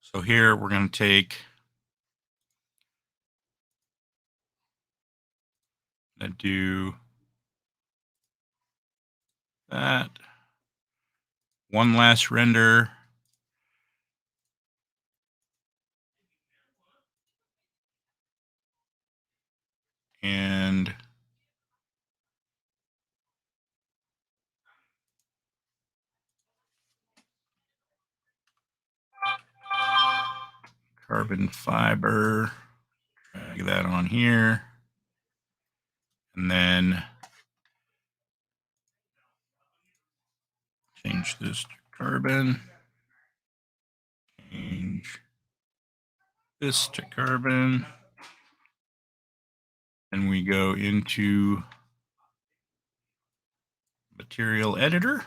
So here we're going to take and do that. One last render. And carbon fiber. Drag that on here. And then change this to carbon. Change this to carbon. And we go into material editor.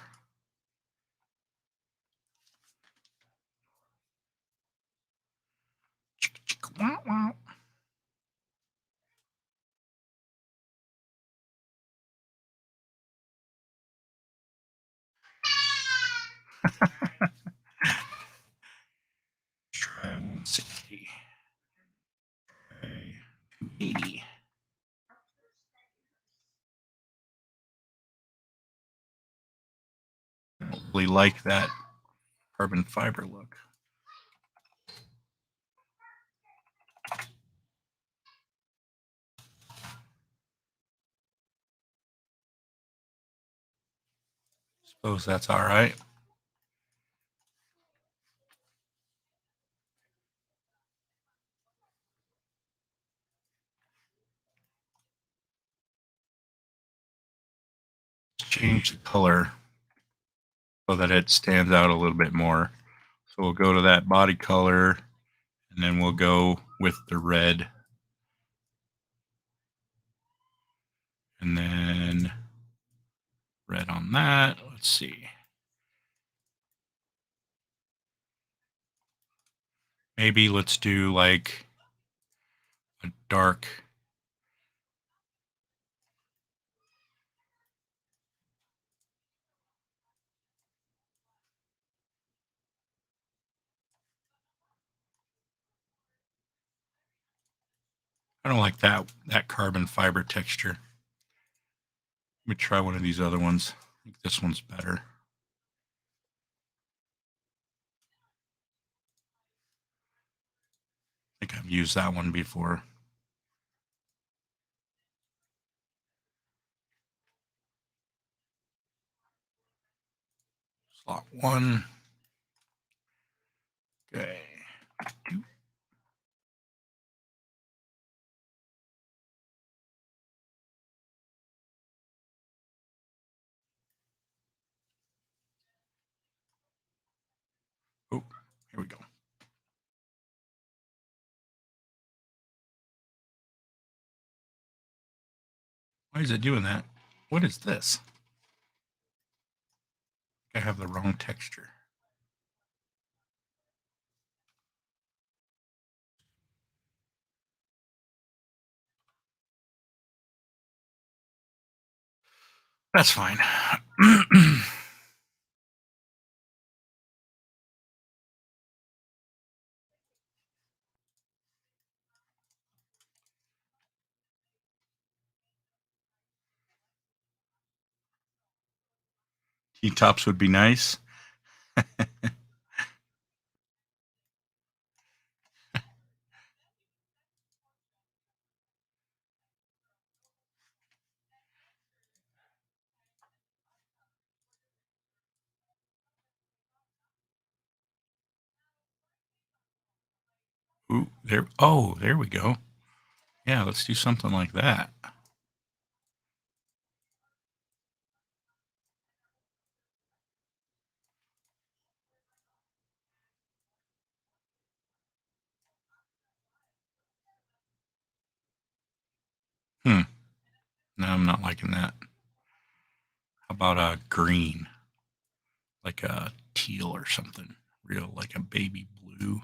Try 160. Try 280. I don't really like that carbon fiber look. Suppose that's all right. Change the color so that it stands out a little bit more. So we'll go to that body color, and then we'll go with the red. And then red on that. Let's see. Maybe let's do like a dark. I don't like that carbon fiber texture. Let me try one of these other ones. I think this one's better. I think I've used that one before. Slot 1. Okay. 2. Oh, here we go. Why is it doing that? What is this? I have the wrong texture. That's fine. T-tops would be nice. Ooh, there. Oh, there we go. Yeah, let's do something like that. No, I'm not liking that. How about a green? Like a teal or something. Real, like a baby blue.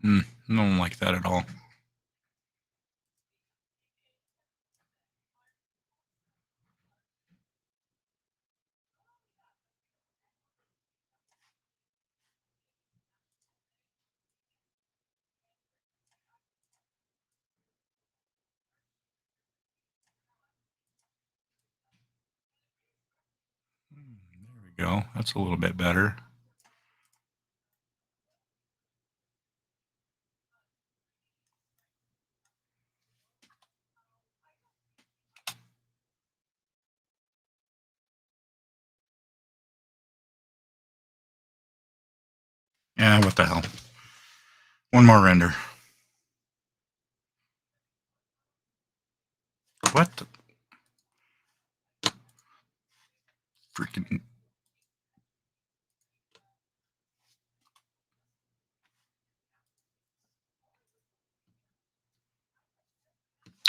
I don't like that at all. There we go. That's a little bit better. Yeah, what the hell. One more render. What the freaking...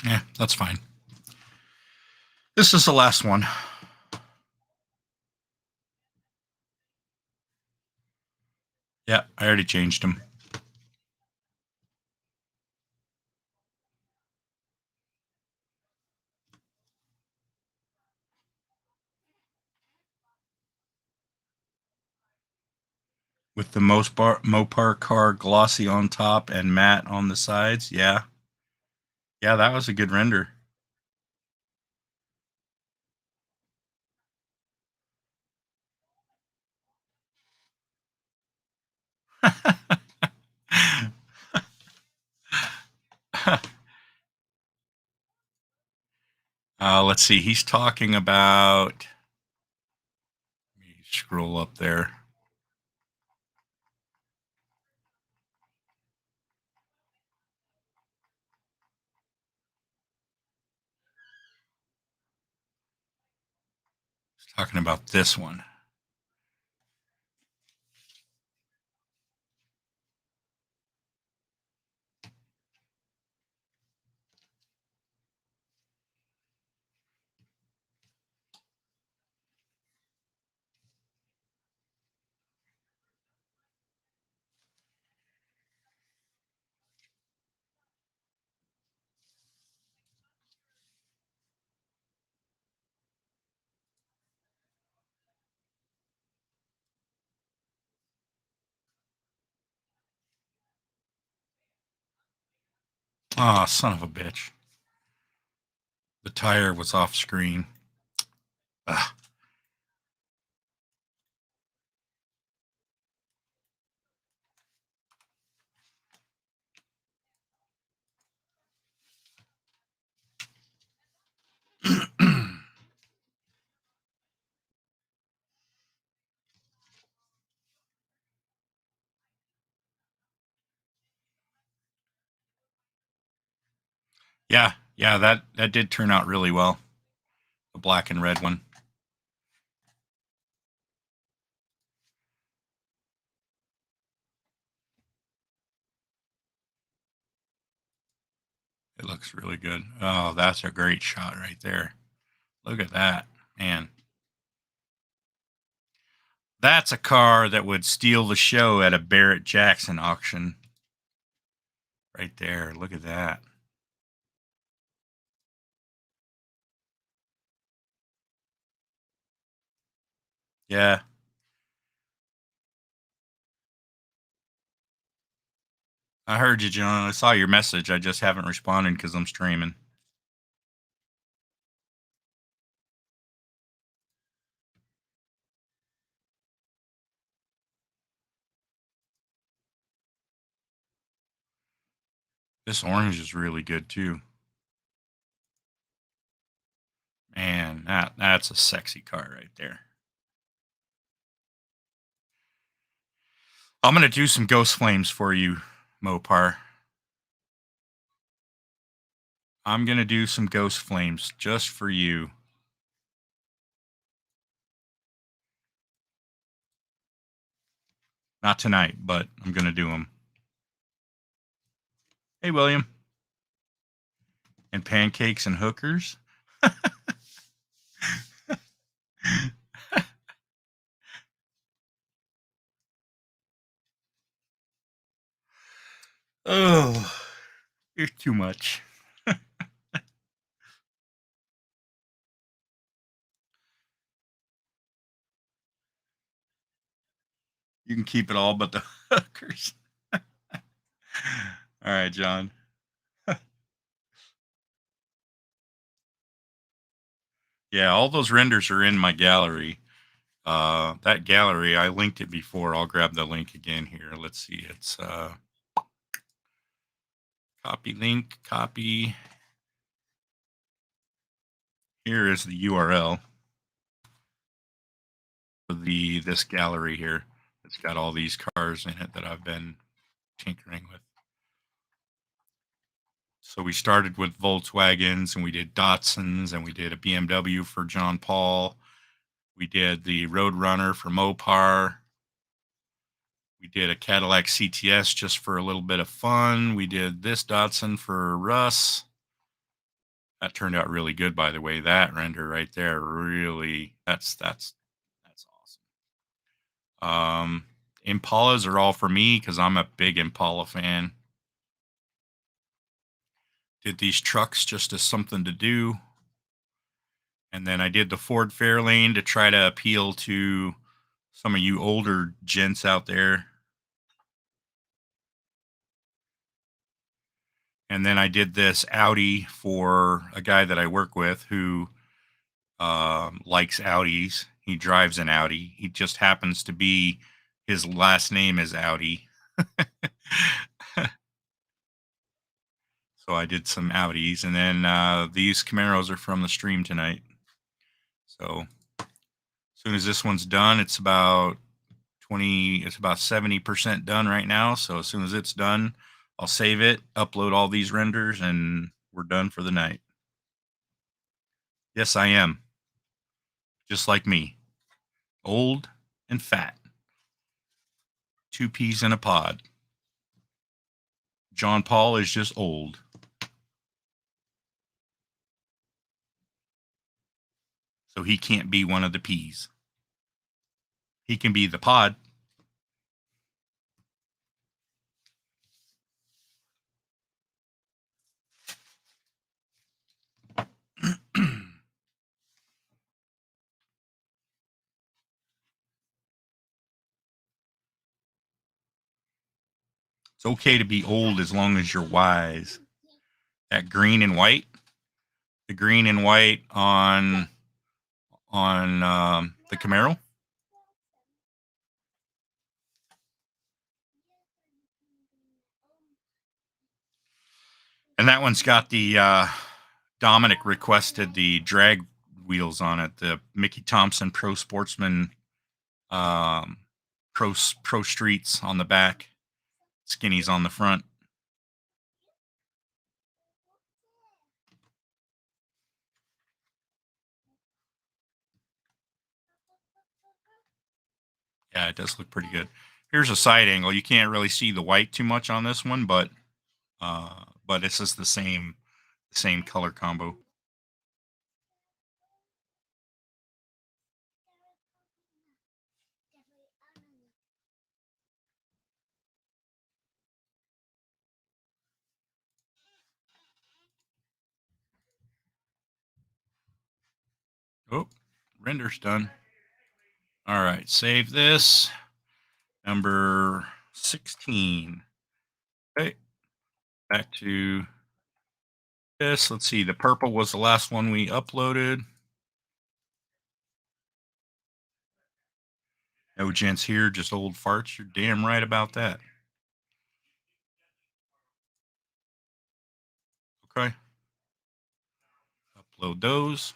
Yeah, that's fine. This is the last one. Yeah, I already changed them. With the Mopar car glossy on top and matte on the sides. Yeah. Yeah, that was a good render. Let's see. He's talking about. Let me scroll up there. He's talking about this one. Oh, son of a bitch. The tire was off screen. Ugh. Yeah, that did turn out really well. The black and red one. It looks really good. Oh, that's a great shot right there. Look at that, man. That's a car that would steal the show at a Barrett Jackson auction. Right there. Look at that. Yeah. I heard you, John. I saw your message. I just haven't responded because I'm streaming. This orange is really good too. Man, that's a sexy car right there. I'm going to do some ghost flames for you, Mopar. I'm going to do some ghost flames just for you. Not tonight, but I'm going to do them. Hey, William. And pancakes and hookers. Oh, it's too much. You can keep it all but the hookers. All right, John. Yeah, all those renders are in my gallery. That gallery, I linked it before. I'll grab the link again here. Let's see. It's copy link, copy. Here is the URL for this gallery here. It's got all these cars in it that I've been tinkering with. So we started with Volkswagens, and we did Datsuns, and we did a BMW for John Paul. We did the Roadrunner for Mopar. We did a Cadillac CTS just for a little bit of fun. We did this Datsun for Russ. That turned out really good, by the way. That render right there, really, that's awesome. Impalas are all for me because I'm a big Impala fan. Did these trucks just as something to do. And then I did the Ford Fairlane to try to appeal to some of you older gents out there. And then I did this Audi for a guy that I work with who likes Audis. He drives an Audi. He just happens to be, his last name is Audi. So I did some Audis, and then these Camaros are from the stream tonight. So as soon as this one's done, it's about 70% done right now. So as soon as it's done, I'll save it, upload all these renders, and we're done for the night. Yes, I am. Just like me. Old and fat. 2 peas in a pod. John Paul is just old. So he can't be one of the peas. He can be the pod. It's okay to be old as long as you're wise. That green and white, the green and white on the Camaro. And that one's got the Dominic requested the drag wheels on it, the Mickey Thompson Pro Sportsman Pro Streets on the back, skinnies on the front. Yeah, it does look pretty good. Here's a side angle. You can't really see the white too much on this one, but it's just the same color combo. Oh, render's done. All right, save this. Number 16. Okay, back to this. Let's see. The purple was the last one we uploaded. No gents here, just old farts. You're damn right about that. Okay. Upload those.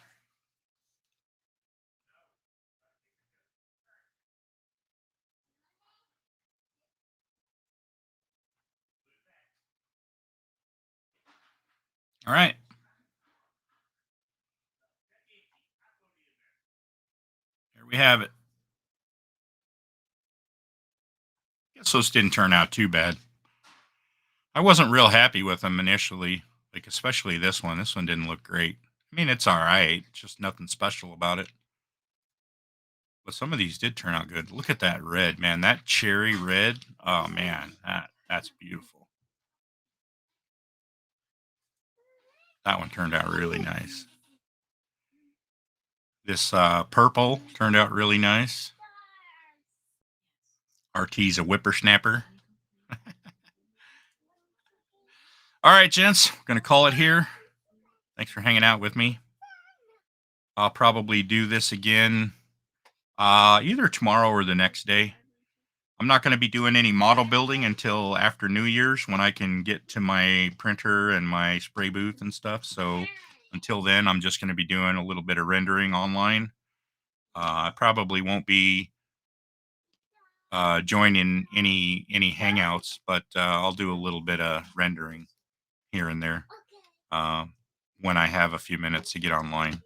All right. Here we have it. Guess those didn't turn out too bad. I wasn't real happy with them initially, like especially this one. This one didn't look great. I mean, it's all right. Just nothing special about it. But some of these did turn out good. Look at that red, man. That cherry red. Oh man, that's beautiful. That one turned out really nice. This purple turned out really nice. RT's a whippersnapper. All right, gents, we're going to call it here. Thanks for hanging out with me. I'll probably do this again either tomorrow or the next day. I'm not going to be doing any model building until after New Year's when I can get to my printer and my spray booth and stuff. So until then, I'm just going to be doing a little bit of rendering online. I probably won't be joining any hangouts, but I'll do a little bit of rendering here and there when I have a few minutes to get online.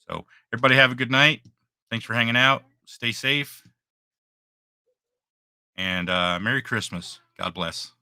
So everybody have a good night. Thanks for hanging out. Stay safe. And Merry Christmas. God bless.